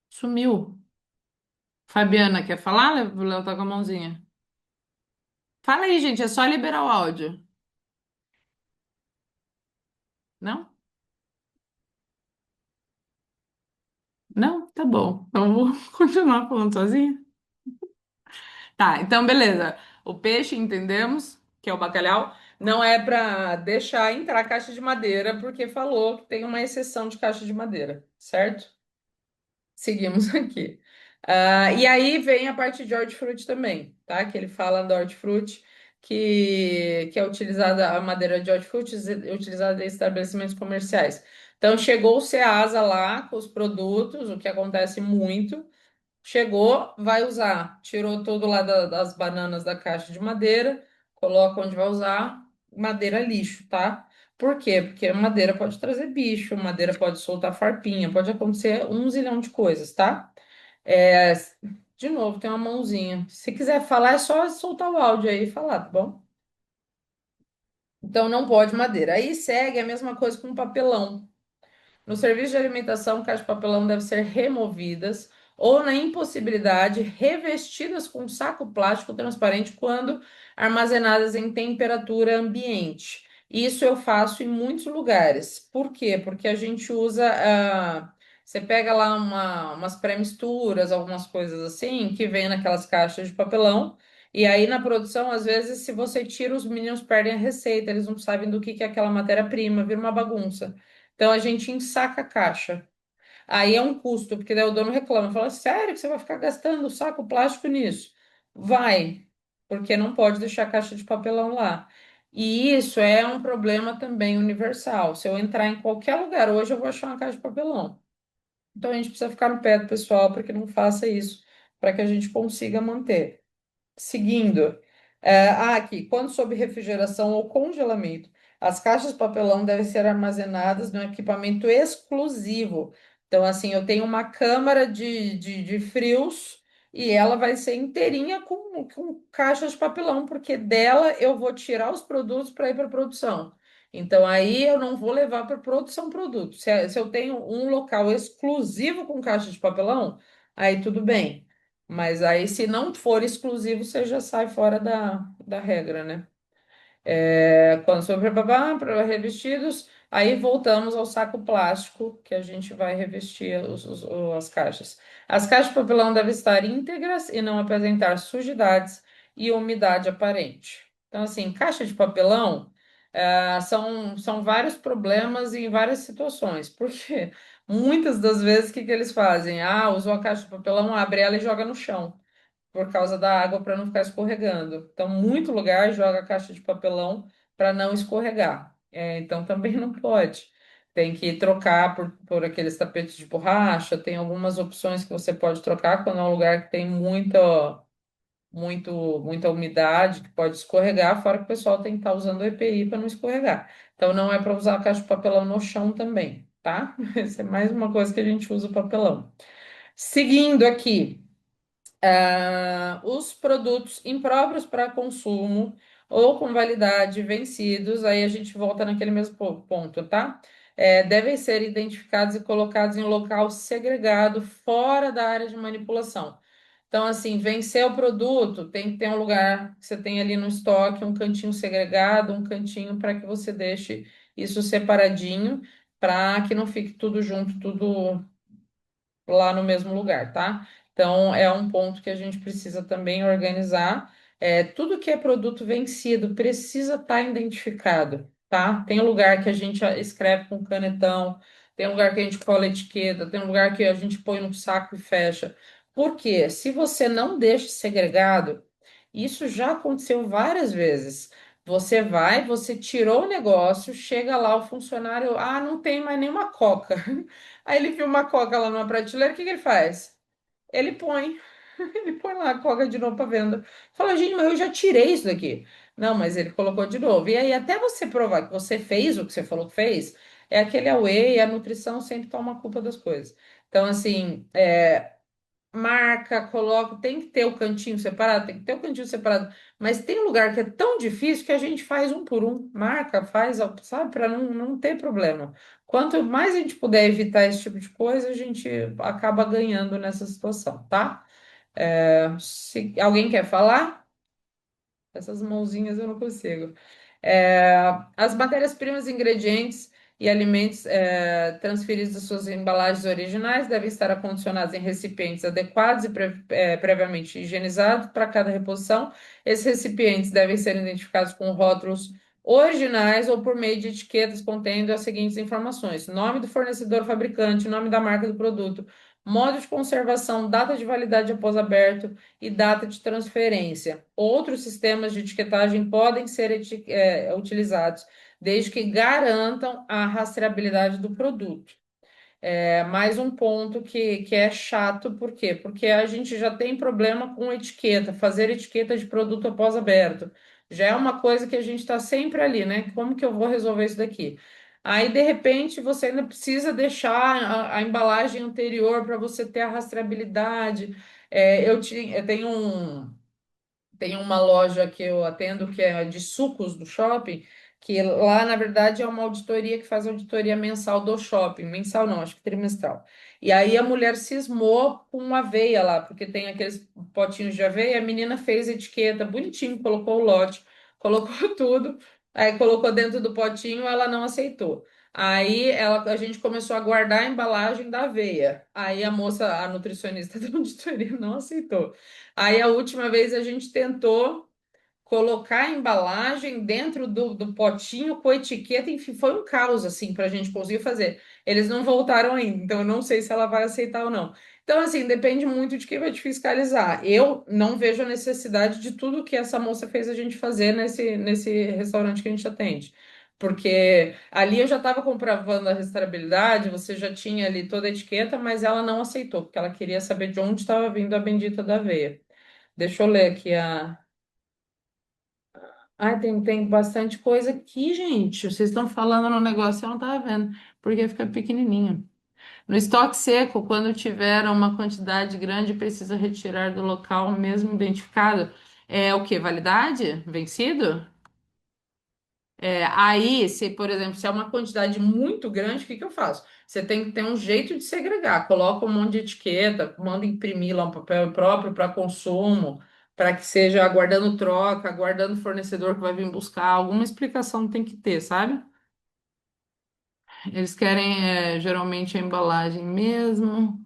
Sumiu. Fabiana, quer falar? Léo tá com a mãozinha. Fala aí, gente, é só liberar o áudio. Não? Não? Tá bom. Então eu vou continuar falando sozinha. Tá, então beleza. O peixe, entendemos, que é o bacalhau, não é para deixar entrar caixa de madeira, porque falou que tem uma exceção de caixa de madeira, certo? Seguimos aqui. Ah, e aí vem a parte de hortifruti também, tá? Que ele fala do hortifruti, que é utilizada, a madeira de hortifruti é utilizada em estabelecimentos comerciais. Então, chegou o Ceasa lá com os produtos, o que acontece muito. Chegou, vai usar. Tirou tudo lá das bananas da caixa de madeira, coloca onde vai usar, madeira lixo, tá? Por quê? Porque madeira pode trazer bicho, madeira pode soltar farpinha, pode acontecer um zilhão de coisas, tá? É, de novo, tem uma mãozinha. Se quiser falar, é só soltar o áudio aí e falar, tá bom? Então não pode madeira. Aí segue a mesma coisa com papelão. No serviço de alimentação, caixas de papelão devem ser removidas ou, na impossibilidade, revestidas com saco plástico transparente quando armazenadas em temperatura ambiente. Isso eu faço em muitos lugares. Por quê? Porque a gente usa. Você pega lá umas pré-misturas, algumas coisas assim, que vem naquelas caixas de papelão. E aí, na produção, às vezes, se você tira, os meninos perdem a receita, eles não sabem do que é aquela matéria-prima, vira uma bagunça. Então a gente ensaca a caixa. Aí é um custo, porque daí o dono reclama, fala, sério que você vai ficar gastando saco plástico nisso? Vai, porque não pode deixar a caixa de papelão lá. E isso é um problema também universal. Se eu entrar em qualquer lugar hoje, eu vou achar uma caixa de papelão. Então a gente precisa ficar no pé do pessoal para que não faça isso, para que a gente consiga manter. Seguindo, aqui, quando sob refrigeração ou congelamento, as caixas de papelão devem ser armazenadas no equipamento exclusivo. Então, assim, eu tenho uma câmara de frios e ela vai ser inteirinha com caixas de papelão, porque dela eu vou tirar os produtos para ir para produção. Então, aí eu não vou levar para produção produto. Se eu tenho um local exclusivo com caixa de papelão, aí tudo bem. Mas aí, se não for exclusivo, você já sai fora da regra, né? Quando for para revestidos, aí voltamos ao saco plástico que a gente vai revestir as caixas. As caixas de papelão devem estar íntegras e não apresentar sujidades e umidade aparente. Então, assim, caixa de papelão são vários problemas em várias situações. Porque muitas das vezes, o que que eles fazem? Ah, usou a caixa de papelão, abre ela e joga no chão por causa da água para não ficar escorregando. Então, muito lugar joga a caixa de papelão para não escorregar. Então, também não pode. Tem que trocar por aqueles tapetes de borracha. Tem algumas opções que você pode trocar quando é um lugar que tem muita umidade, que pode escorregar, fora que o pessoal tem que estar usando o EPI para não escorregar. Então, não é para usar a caixa de papelão no chão também, tá? Essa é mais uma coisa que a gente usa o papelão. Seguindo aqui. Os produtos impróprios para consumo ou com validade vencidos, aí a gente volta naquele mesmo ponto, tá? devem ser identificados e colocados em local segregado fora da área de manipulação. Então, assim, vencer o produto, tem que ter um lugar que você tem ali no estoque, um cantinho segregado, um cantinho para que você deixe isso separadinho, para que não fique tudo junto, tudo lá no mesmo lugar, tá? Então, é um ponto que a gente precisa também organizar. Tudo que é produto vencido precisa estar identificado, tá? Tem lugar que a gente escreve com canetão, tem lugar que a gente cola etiqueta, tem lugar que a gente põe no saco e fecha. Por quê? Se você não deixa segregado, isso já aconteceu várias vezes. Você vai, você tirou o negócio, chega lá o funcionário, não tem mais nenhuma coca. Aí ele viu uma coca lá numa prateleira, o que que ele faz? Ele põe, ele põe lá a coca de novo para venda. Fala, gente, mas eu já tirei isso daqui. Não, mas ele colocou de novo. E aí, até você provar que você fez o que você falou que fez, é aquele away, a nutrição sempre toma culpa das coisas. Então, assim, marca, coloca, tem que ter o cantinho separado, tem que ter o cantinho separado, mas tem lugar que é tão difícil que a gente faz um por um, marca, faz, sabe, para não ter problema. Quanto mais a gente puder evitar esse tipo de coisa, a gente acaba ganhando nessa situação, tá? Se alguém quer falar, essas mãozinhas eu não consigo. As matérias-primas, ingredientes e alimentos transferidos das suas embalagens originais devem estar acondicionados em recipientes adequados e previamente higienizados para cada reposição. Esses recipientes devem ser identificados com rótulos originais ou por meio de etiquetas contendo as seguintes informações: nome do fornecedor fabricante, nome da marca do produto, modo de conservação, data de validade após aberto e data de transferência. Outros sistemas de etiquetagem podem ser utilizados, desde que garantam a rastreabilidade do produto. Mais um ponto que é chato, por quê? Porque a gente já tem problema com etiqueta, fazer etiqueta de produto após aberto. Já é uma coisa que a gente está sempre ali, né? Como que eu vou resolver isso daqui? Aí, de repente, você ainda precisa deixar a embalagem anterior para você ter a rastreabilidade. Eu tenho tem uma loja que eu atendo que é de sucos do shopping, que lá, na verdade, é uma auditoria que faz auditoria mensal do shopping. Mensal não, acho que trimestral. E aí a mulher cismou com aveia lá, porque tem aqueles potinhos de aveia, a menina fez etiqueta bonitinho, colocou o lote, colocou tudo, aí colocou dentro do potinho, ela não aceitou. A gente começou a guardar a embalagem da aveia. Aí a moça, a nutricionista da auditoria, não aceitou. Aí a última vez a gente tentou colocar a embalagem dentro do potinho com etiqueta, enfim, foi um caos assim para a gente conseguir fazer. Eles não voltaram ainda, então eu não sei se ela vai aceitar ou não. Então, assim, depende muito de quem vai te fiscalizar. Eu não vejo a necessidade de tudo que essa moça fez a gente fazer nesse restaurante que a gente atende. Porque ali eu já estava comprovando a rastreabilidade, você já tinha ali toda a etiqueta, mas ela não aceitou, porque ela queria saber de onde estava vindo a bendita da aveia. Deixa eu ler aqui a. Tem bastante coisa aqui, gente. Vocês estão falando no negócio, eu não estava vendo, porque fica pequenininho. No estoque seco, quando tiver uma quantidade grande, precisa retirar do local mesmo identificado. É o quê? Validade? Vencido? Aí, se, por exemplo, se é uma quantidade muito grande, o que que eu faço? Você tem que ter um jeito de segregar. Coloca um monte de etiqueta, manda imprimir lá um papel próprio para consumo, para que seja aguardando troca, aguardando o fornecedor que vai vir buscar. Alguma explicação tem que ter, sabe? Eles querem, geralmente, a embalagem mesmo.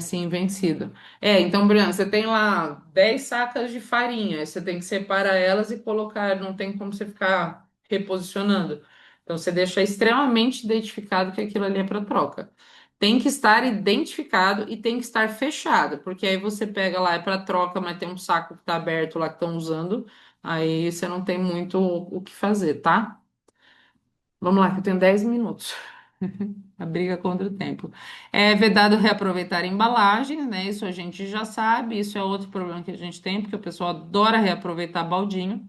Sim, vencido. Então, Brian, você tem lá 10 sacas de farinha, aí você tem que separar elas e colocar, não tem como você ficar reposicionando. Então, você deixa extremamente identificado que aquilo ali é para troca. Tem que estar identificado e tem que estar fechado, porque aí você pega lá, é para troca, mas tem um saco que está aberto lá que estão usando, aí você não tem muito o que fazer, tá? Vamos lá, que eu tenho 10 minutos. A briga contra o tempo. É vedado reaproveitar embalagens, né? Isso a gente já sabe. Isso é outro problema que a gente tem, porque o pessoal adora reaproveitar baldinho,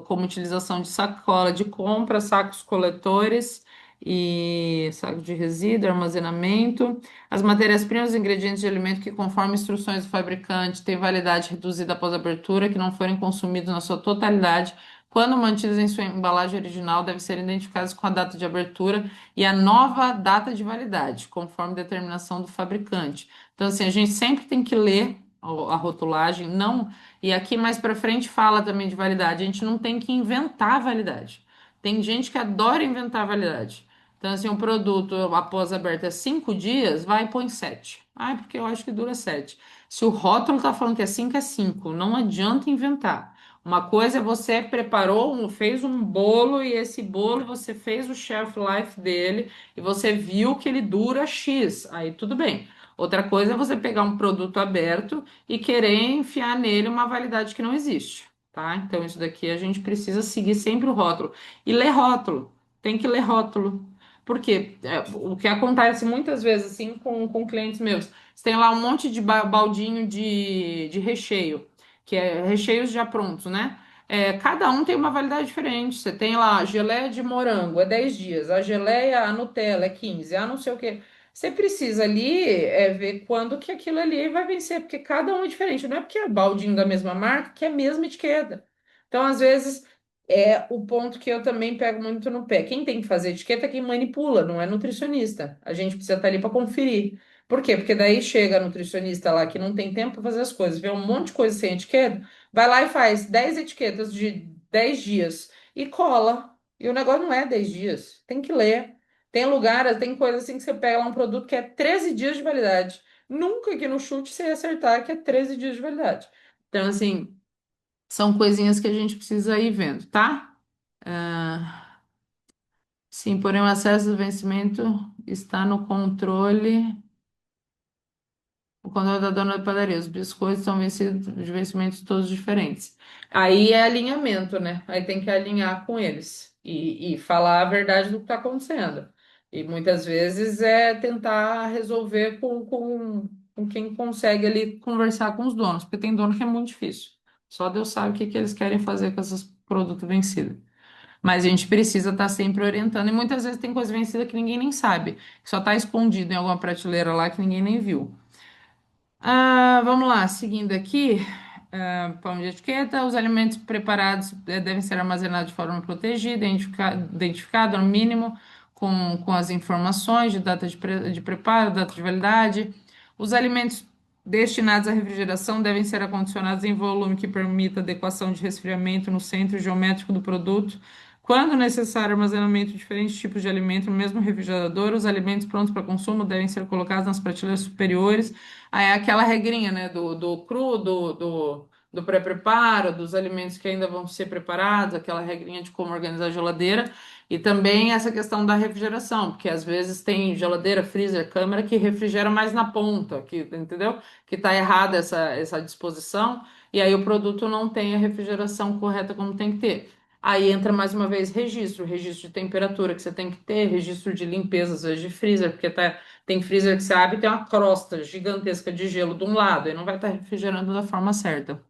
como utilização de sacola de compra, sacos coletores e sacos de resíduo, armazenamento. As matérias-primas e ingredientes de alimento que, conforme instruções do fabricante, têm validade reduzida após abertura, que não forem consumidos na sua totalidade, quando mantidas em sua embalagem original, devem ser identificadas com a data de abertura e a nova data de validade, conforme determinação do fabricante. Então, assim, a gente sempre tem que ler a rotulagem, não. E aqui mais para frente fala também de validade. A gente não tem que inventar a validade. Tem gente que adora inventar a validade. Então, assim, um produto após aberto é 5 dias, vai e põe 7. Ah, é porque eu acho que dura 7. Se o rótulo está falando que é 5. Não adianta inventar. Uma coisa é você preparou, fez um bolo e esse bolo você fez o shelf life dele e você viu que ele dura X. Aí tudo bem. Outra coisa é você pegar um produto aberto e querer enfiar nele uma validade que não existe, tá? Então isso daqui a gente precisa seguir sempre o rótulo. E ler rótulo. Tem que ler rótulo. Porque o que acontece muitas vezes assim com clientes meus, você tem lá um monte de baldinho de recheio, que é recheios já prontos, né? Cada um tem uma validade diferente. Você tem lá geleia de morango, é 10 dias. A geleia, a Nutella é 15. Ah, não sei o quê. Você precisa ali ver quando que aquilo ali vai vencer, porque cada um é diferente. Não é porque é baldinho da mesma marca que é a mesma etiqueta. Então, às vezes, é o ponto que eu também pego muito no pé. Quem tem que fazer etiqueta é quem manipula, não é nutricionista. A gente precisa estar ali para conferir. Por quê? Porque daí chega a nutricionista lá que não tem tempo para fazer as coisas, vê um monte de coisa sem etiqueta, vai lá e faz 10 etiquetas de 10 dias e cola. E o negócio não é 10 dias, tem que ler. Tem lugar, tem coisa assim que você pega lá um produto que é 13 dias de validade. Nunca que no chute você ia acertar que é 13 dias de validade. Então, assim, são coisinhas que a gente precisa ir vendo, tá? Ah, sim, porém o acesso do vencimento está no controle. O controle da dona da padaria. Os biscoitos são vencidos de vencimentos todos diferentes. Aí é alinhamento, né? Aí tem que alinhar com eles e falar a verdade do que está acontecendo. E muitas vezes é tentar resolver com quem consegue ali conversar com os donos, porque tem dono que é muito difícil. Só Deus sabe o que que eles querem fazer com esses produtos vencidos. Mas a gente precisa estar sempre orientando. E muitas vezes tem coisa vencida que ninguém nem sabe, que só está escondido em alguma prateleira lá que ninguém nem viu. Vamos lá, seguindo aqui, pão de etiqueta, os alimentos preparados devem ser armazenados de forma protegida, identificado no mínimo com as informações de data de preparo, data de validade. Os alimentos destinados à refrigeração devem ser acondicionados em volume que permita adequação de resfriamento no centro geométrico do produto. Quando necessário armazenamento de diferentes tipos de alimento no mesmo refrigerador, os alimentos prontos para consumo devem ser colocados nas prateleiras superiores. Aí é aquela regrinha, né, do cru, do pré-preparo, dos alimentos que ainda vão ser preparados, aquela regrinha de como organizar a geladeira, e também essa questão da refrigeração, porque às vezes tem geladeira, freezer, câmera que refrigera mais na ponta, entendeu? Que está errada essa disposição, e aí o produto não tem a refrigeração correta como tem que ter. Aí entra mais uma vez registro de temperatura que você tem que ter, registro de limpeza, às vezes de freezer, porque tem freezer que você abre e tem uma crosta gigantesca de gelo de um lado, e não vai estar refrigerando da forma certa.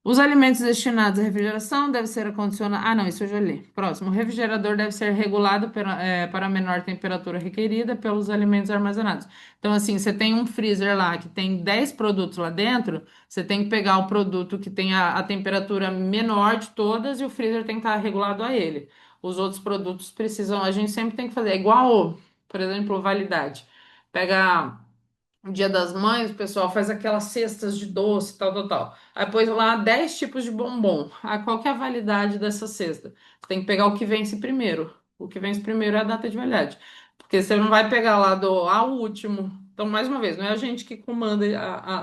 Os alimentos destinados à refrigeração devem ser acondicionados. Ah, não, isso eu já li. Próximo. O refrigerador deve ser regulado para a menor temperatura requerida pelos alimentos armazenados. Então, assim, você tem um freezer lá que tem 10 produtos lá dentro, você tem que pegar o produto que tem a temperatura menor de todas e o freezer tem que estar regulado a ele. Os outros produtos precisam, a gente sempre tem que fazer. É igual, por exemplo, validade. Pega. No Dia das Mães, o pessoal faz aquelas cestas de doce, tal, tal, tal. Aí põe lá 10 tipos de bombom. Qual que é a validade dessa cesta? Você tem que pegar o que vence primeiro. O que vence primeiro é a data de validade. Porque você não vai pegar lá ao último. Então, mais uma vez, não é a gente que comanda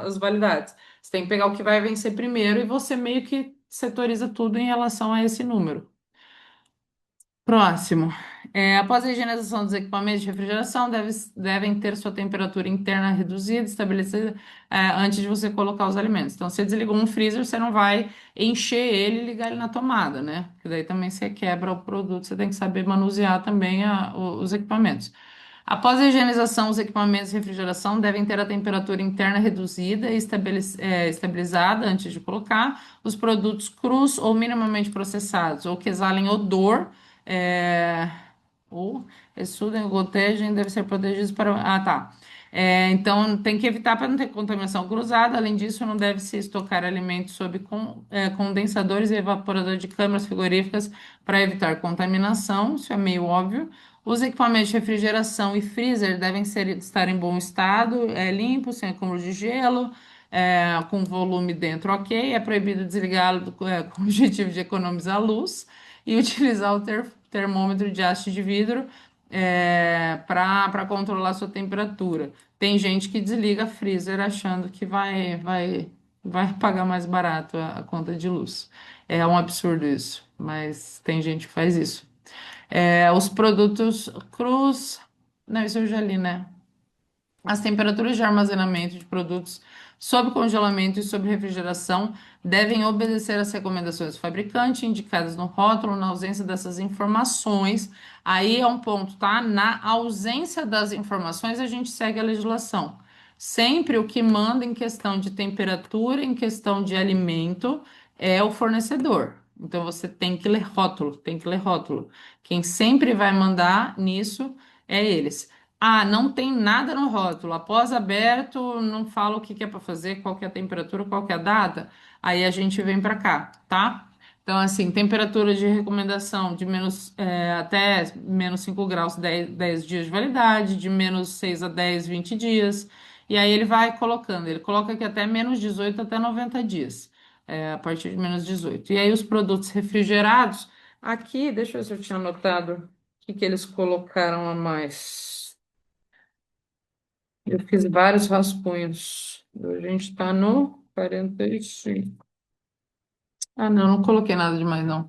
as validades. Você tem que pegar o que vai vencer primeiro e você meio que setoriza tudo em relação a esse número. Próximo. Após a higienização dos equipamentos de refrigeração, devem ter sua temperatura interna reduzida, estabelecida, antes de você colocar os alimentos. Então, você desligou um freezer, você não vai encher ele e ligar ele na tomada, né? Porque daí também você quebra o produto, você tem que saber manusear também os equipamentos. Após a higienização, os equipamentos de refrigeração devem ter a temperatura interna reduzida e estabilizada antes de colocar os produtos crus ou minimamente processados, ou que exalem odor é, ou exudem ou gotejam devem ser protegidos para. Ah, tá. Então, tem que evitar para não ter contaminação cruzada. Além disso, não deve se estocar alimentos sob condensadores e evaporador de câmaras frigoríficas para evitar contaminação. Isso é meio óbvio. Os equipamentos de refrigeração e freezer devem estar em bom estado, limpos, sem acúmulo de gelo, com volume dentro ok. É proibido desligá-lo com o objetivo de economizar luz e utilizar o termômetro de haste de vidro para controlar sua temperatura. Tem gente que desliga freezer achando que vai pagar mais barato a conta de luz. É um absurdo isso, mas tem gente que faz isso. Os produtos crus. Não, isso eu já li, né? As temperaturas de armazenamento de produtos sob congelamento e sob refrigeração devem obedecer às recomendações do fabricante indicadas no rótulo. Na ausência dessas informações, aí é um ponto, tá? Na ausência das informações, a gente segue a legislação. Sempre o que manda em questão de temperatura, em questão de alimento, é o fornecedor. Então você tem que ler rótulo, tem que ler rótulo. Quem sempre vai mandar nisso é eles. Ah, não tem nada no rótulo. Após aberto, não fala o que que é para fazer, qual que é a temperatura, qual que é a data. Aí a gente vem para cá, tá? Então, assim, temperatura de recomendação de até menos 5 graus, 10 dias de validade, de menos 6 a 10, 20 dias. E aí ele vai colocando. Ele coloca aqui até menos 18 até 90 dias, a partir de menos 18. E aí os produtos refrigerados, aqui, deixa eu ver se eu tinha anotado o que que eles colocaram a mais. Eu fiz vários rascunhos. A gente está no 45. Ah, não, não coloquei nada demais, não.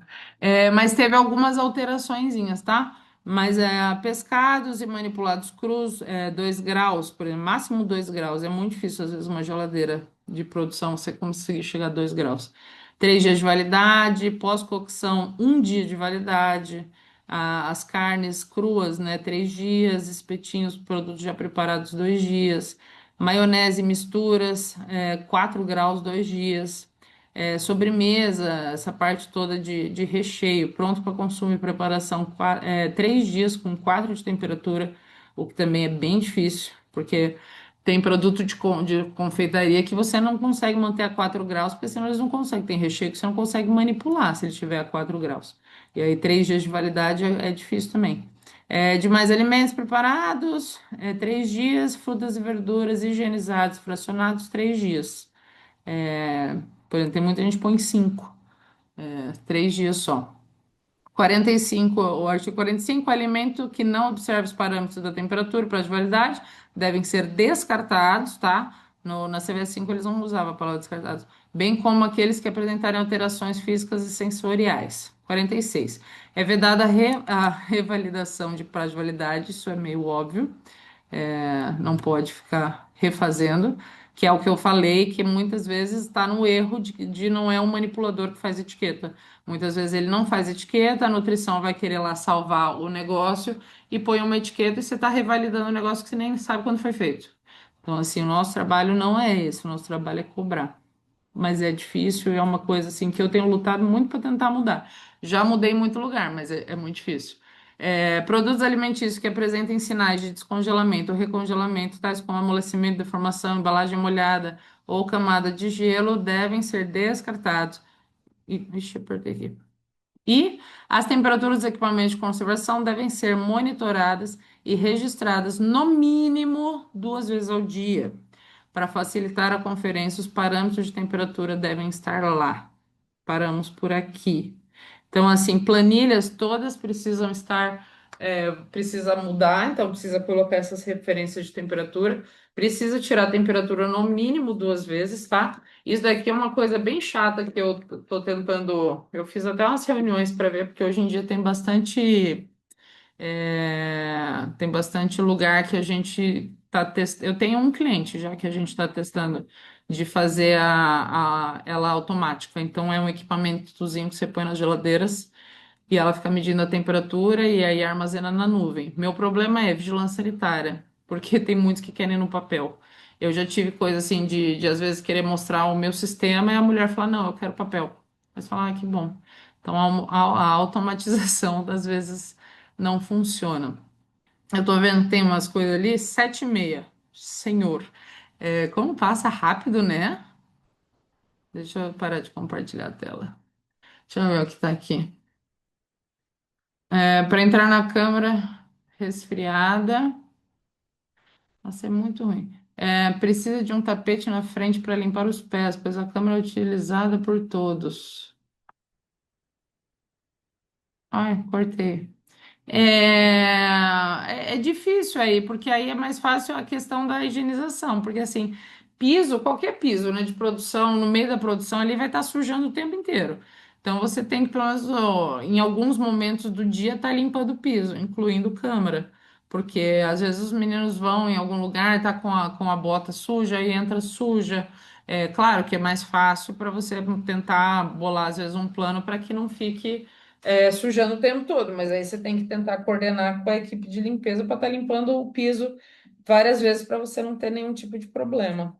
Mas teve algumas alteraçõezinhas, tá? Mas pescados e manipulados crus, 2 graus, por exemplo, máximo 2 graus. É muito difícil, às vezes, uma geladeira de produção você conseguir chegar a 2 graus. 3 dias de validade, pós-cocção, 1 dia de validade. As carnes cruas, né? 3 dias, espetinhos, produtos já preparados, 2 dias. Maionese, misturas, 4 graus, 2 dias. Sobremesa, essa parte toda de recheio, pronto para consumo e preparação, 3 dias com 4 de temperatura, o que também é bem difícil, porque tem produto de confeitaria que você não consegue manter a 4 graus, porque senão eles não conseguem. Tem recheio que você não consegue manipular se ele estiver a 4 graus. E aí, 3 dias de validade é difícil também. Demais alimentos preparados, 3 dias, frutas e verduras higienizados, fracionados, 3 dias. É, por exemplo, tem muita gente que põe 5, 3 dias só. 45, o artigo 45, alimento que não observa os parâmetros da temperatura para de validade devem ser descartados, tá? Na CVS 5 eles não usavam a palavra descartados, bem como aqueles que apresentarem alterações físicas e sensoriais. 46. É vedada a revalidação de prazo de validade, isso é meio óbvio, não pode ficar refazendo, que é o que eu falei, que muitas vezes está no erro de não é um manipulador que faz etiqueta. Muitas vezes ele não faz etiqueta, a nutrição vai querer lá salvar o negócio e põe uma etiqueta e você está revalidando um negócio que você nem sabe quando foi feito. Então, assim, o nosso trabalho não é esse, o nosso trabalho é cobrar, mas é difícil e é uma coisa assim que eu tenho lutado muito para tentar mudar. Já mudei em muito lugar, mas é muito difícil. Produtos alimentícios que apresentem sinais de descongelamento ou recongelamento, tais como amolecimento, deformação, embalagem molhada ou camada de gelo, devem ser descartados. Ixi, apertei aqui. E as temperaturas dos equipamentos de conservação devem ser monitoradas e registradas no mínimo 2 vezes ao dia. Para facilitar a conferência, os parâmetros de temperatura devem estar lá. Paramos por aqui. Então, assim, planilhas todas precisam estar, precisa mudar, então precisa colocar essas referências de temperatura, precisa tirar a temperatura no mínimo 2 vezes, tá? Isso daqui é uma coisa bem chata que eu tô tentando. Eu fiz até umas reuniões para ver, porque hoje em dia tem bastante lugar que a gente está testando. Eu tenho um cliente já que a gente está testando de fazer ela automática. Então, é um equipamentozinho que você põe nas geladeiras e ela fica medindo a temperatura e aí armazena na nuvem. Meu problema é vigilância sanitária, porque tem muitos que querem no papel. Eu já tive coisa assim de às vezes querer mostrar o meu sistema e a mulher falar, não, eu quero papel. Mas falar, que bom. Então a automatização às vezes não funciona. Eu tô vendo que tem umas coisas ali, 7h30. Senhor. Como passa rápido, né? Deixa eu parar de compartilhar a tela. Deixa eu ver o que tá aqui. Para entrar na câmara resfriada. Nossa, é muito ruim. Precisa de um tapete na frente para limpar os pés, pois a câmera é utilizada por todos. Ai, cortei. É difícil aí, porque aí é mais fácil a questão da higienização, porque assim, piso, qualquer piso, né, de produção, no meio da produção, ele vai estar sujando o tempo inteiro. Então você tem que, pelo menos, ó, em alguns momentos do dia, estar limpando o piso, incluindo câmara. Porque às vezes os meninos vão em algum lugar, tá com a bota suja e entra suja. É claro que é mais fácil para você tentar bolar, às vezes, um plano para que não fique sujando o tempo todo, mas aí você tem que tentar coordenar com a equipe de limpeza para estar limpando o piso várias vezes para você não ter nenhum tipo de problema.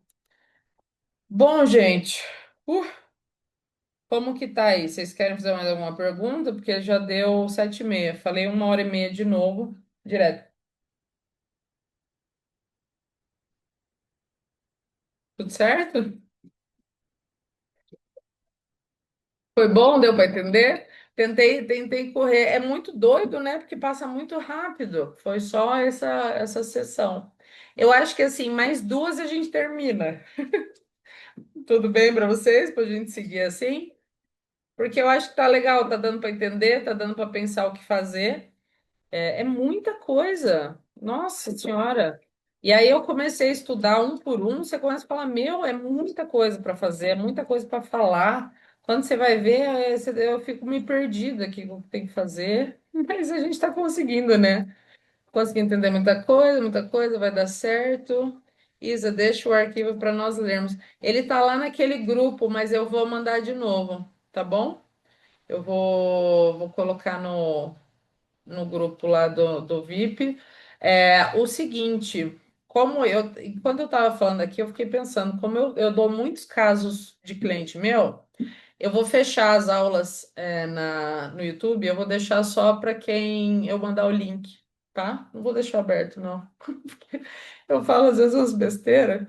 Bom, gente, uh, como que tá aí? Vocês querem fazer mais alguma pergunta? Porque já deu 7h30. Falei 1h30 de novo, direto. Tudo certo? Foi bom? Deu para entender? Tentei correr. É muito doido, né? Porque passa muito rápido. Foi só essa sessão. Eu acho que assim, mais duas a gente termina. Tudo bem para vocês? Para a gente seguir assim? Porque eu acho que tá legal, tá dando para entender, tá dando para pensar o que fazer. É muita coisa. Nossa Senhora. E aí eu comecei a estudar um por um, você começa a falar, meu, é muita coisa para fazer, é muita coisa para falar. Quando você vai ver, eu fico meio perdida aqui com o que tem que fazer. Mas a gente está conseguindo, né? Consegui entender muita coisa, vai dar certo. Isa, deixa o arquivo para nós lermos. Ele tá lá naquele grupo, mas eu vou mandar de novo, tá bom? Eu vou colocar no grupo lá do VIP. O seguinte, quando eu estava falando aqui, eu fiquei pensando, como eu dou muitos casos de cliente meu. Eu vou fechar as aulas no YouTube, eu vou deixar só para quem eu mandar o link, tá? Não vou deixar aberto, não. Eu falo às vezes umas besteiras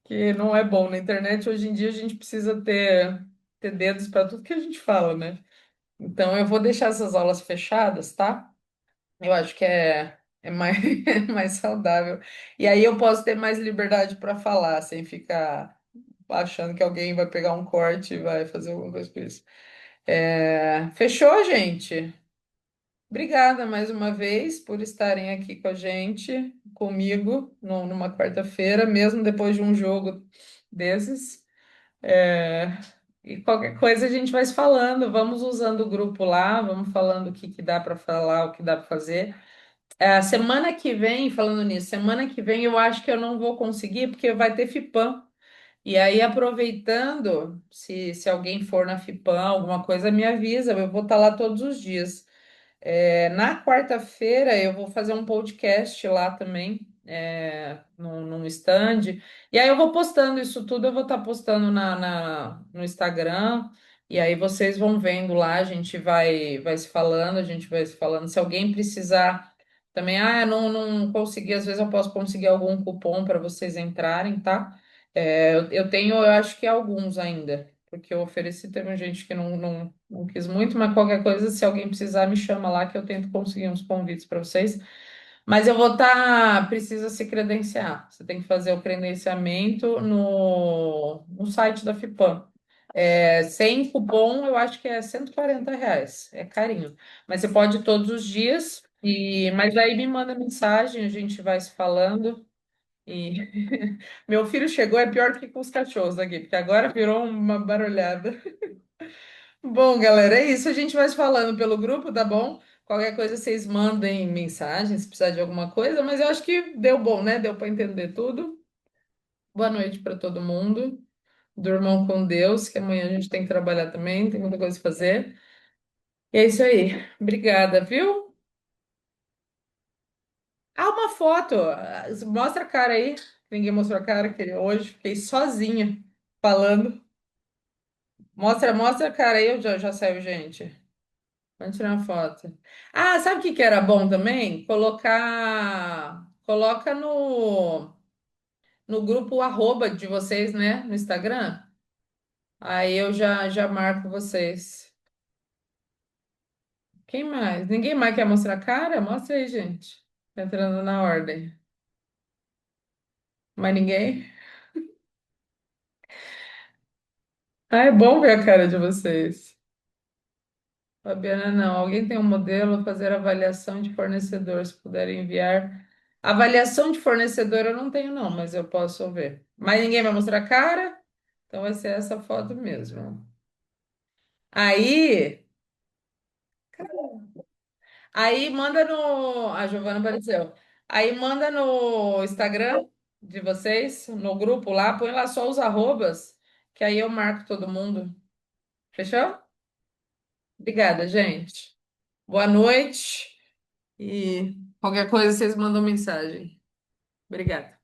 que não é bom. Na internet, hoje em dia, a gente precisa ter dedos para tudo que a gente fala, né? Então, eu vou deixar essas aulas fechadas, tá? Eu acho que é mais, mais saudável. E aí eu posso ter mais liberdade para falar, sem ficar achando que alguém vai pegar um corte e vai fazer alguma coisa com isso. Fechou, gente? Obrigada mais uma vez por estarem aqui com a gente, comigo, numa quarta-feira, mesmo depois de um jogo desses. É, E qualquer coisa a gente vai se falando, vamos usando o grupo lá, vamos falando o que que dá para falar, o que dá para fazer. Semana que vem, falando nisso, semana que vem eu acho que eu não vou conseguir, porque vai ter FIPAM. E aí, aproveitando, se alguém for na FIPAM, alguma coisa, me avisa, eu vou estar lá todos os dias. Na quarta-feira eu vou fazer um podcast lá também, num stand. E aí eu vou postando isso tudo, eu vou estar postando no Instagram. E aí vocês vão vendo lá, a gente vai se falando, a gente vai se falando. Se alguém precisar também, não consegui, às vezes eu posso conseguir algum cupom para vocês entrarem, tá? Eu tenho, eu acho que alguns ainda, porque eu ofereci, teve gente que não quis muito, mas qualquer coisa, se alguém precisar, me chama lá que eu tento conseguir uns convites para vocês. Mas eu vou estar, precisa se credenciar. Você tem que fazer o credenciamento no site da FIPAM. Sem cupom, eu acho que é R$ 140. É carinho. Mas você pode ir todos os dias. Mas aí me manda mensagem, a gente vai se falando. E meu filho chegou, é pior que com os cachorros aqui, porque agora virou uma barulhada. Bom, galera, é isso. A gente vai se falando pelo grupo, tá bom? Qualquer coisa vocês mandem mensagem se precisar de alguma coisa, mas eu acho que deu bom, né? Deu para entender tudo. Boa noite para todo mundo. Durmam com Deus, que amanhã a gente tem que trabalhar também, tem muita coisa a fazer. E é isso aí. Obrigada, viu? Uma foto. Mostra a cara aí. Ninguém mostrou a cara, que hoje fiquei sozinha falando. Mostra a cara aí, já saiu, gente. Vamos tirar uma foto. Sabe o que que era bom também? Coloca no no grupo arroba de vocês, né? No Instagram. Aí eu já marco vocês. Quem mais? Ninguém mais quer mostrar a cara? Mostra aí, gente. Tá entrando na ordem. Mas ninguém? Ah, é bom ver a cara de vocês. Fabiana, não. Alguém tem um modelo? Fazer avaliação de fornecedor, se puder enviar. Avaliação de fornecedor eu não tenho, não, mas eu posso ver. Mas ninguém vai mostrar a cara? Então vai ser essa foto mesmo. Aí, aí manda no. A Giovana apareceu. Aí manda no Instagram de vocês, no grupo lá, põe lá só os arrobas, que aí eu marco todo mundo. Fechou? Obrigada, gente. Boa noite. E qualquer coisa vocês mandam mensagem. Obrigada.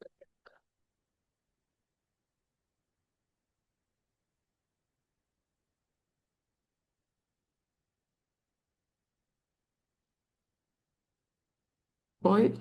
Oi?